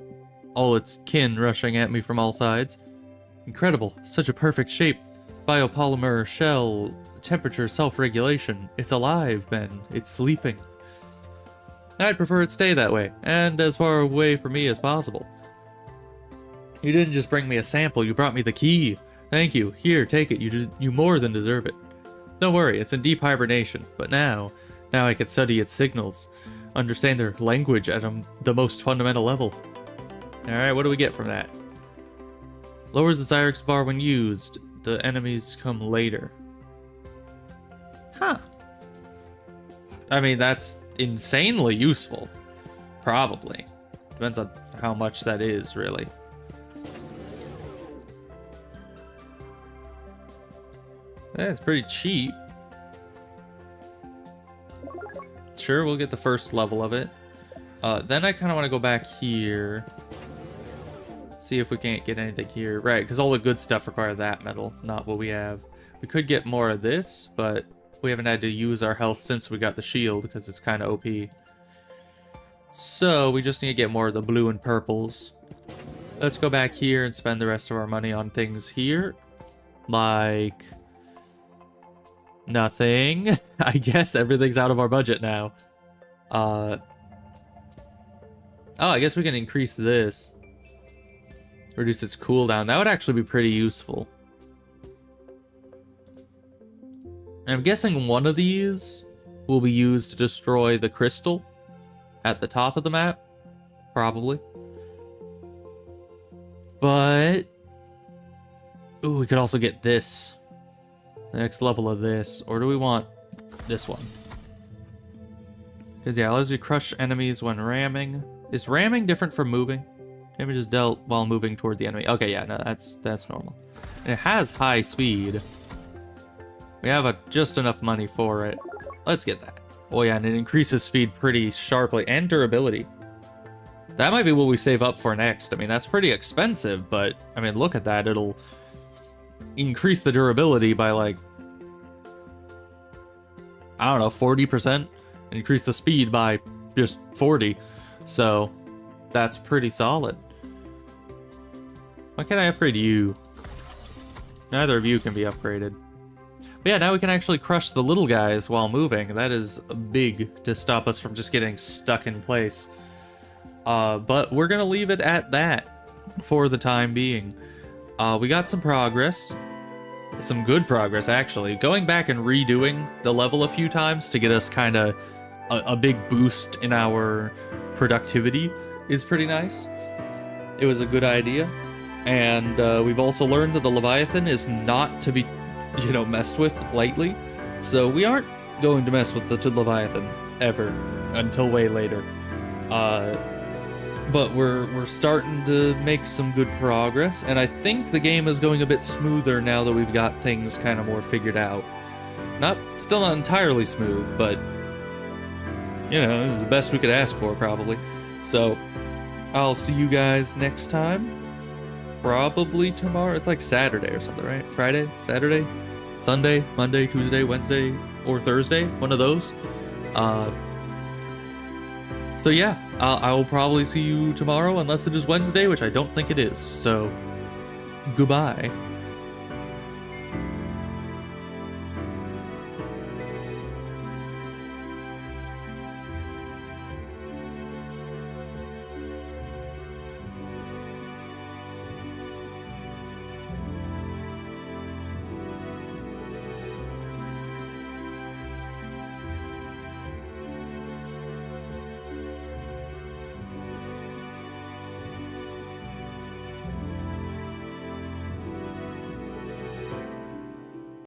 all its kin rushing at me from all sides. Incredible. Such a perfect shape. Biopolymer shell, temperature self-regulation. It's alive, Ben. It's sleeping. I'd prefer it stay that way, and as far away from me as possible. You didn't just bring me a sample, you brought me the key. Thank you. Here, take it. You more than deserve it. Don't worry, it's in deep hibernation, but now I can study its signals, understand their language at the most fundamental level. Alright, what do we get from that? Lowers the Zyrex bar when used. The enemies come later. Huh. I mean, that's insanely useful. Probably. Depends on how much that is, really. Yeah, it's pretty cheap. Sure, we'll get the first level of it. Then I kind of want to go back here. See if we can't get anything here. Right, because all the good stuff require that metal, not what we have. We could get more of this, but we haven't had to use our health since we got the shield, because it's kind of OP. So, we just need to get more of the blue and purples. Let's go back here and spend the rest of our money on things here. Like... nothing. I guess everything's out of our budget now. Oh, I guess we can increase this. Reduce its cooldown. That would actually be pretty useful. I'm guessing one of these will be used to destroy the crystal at the top of the map. Probably. But... ooh, we could also get this. The next level of this. Or do we want this one? Because, yeah, allows you to crush enemies when ramming. Is ramming different from moving? Damage is dealt while moving toward the enemy. Okay, yeah, no, that's normal. And it has high speed. We have just enough money for it. Let's get that. Oh, yeah, and it increases speed pretty sharply. And durability. That might be what we save up for next. I mean, that's pretty expensive, but, I mean, look at that. It'll increase the durability by, like, I don't know, 40%? And increase the speed by just 40. So, that's pretty solid. Why can't I upgrade you? Neither of you can be upgraded. But yeah, now we can actually crush the little guys while moving. That is big to stop us from just getting stuck in place. But we're gonna leave it at that for the time being. We got some progress. Some good progress, actually. Going back and redoing the level a few times to get us kind of a big boost in our productivity is pretty nice. It was a good idea. And we've also learned that the Leviathan is not to be, you know, messed with lightly. So we aren't going to mess with the Leviathan ever until way later. But we're starting to make some good progress, and I think the game is going a bit smoother now that we've got things kind of more figured out. Still not entirely smooth, but you know, it was the best we could ask for, probably. So, I'll see you guys next time. Probably tomorrow. It's like Saturday or something, right? Friday, Saturday, Sunday, Monday, Tuesday, Wednesday, or Thursday. One of those. So yeah, I will probably see you tomorrow, unless it is Wednesday, which I don't think it is. So, goodbye.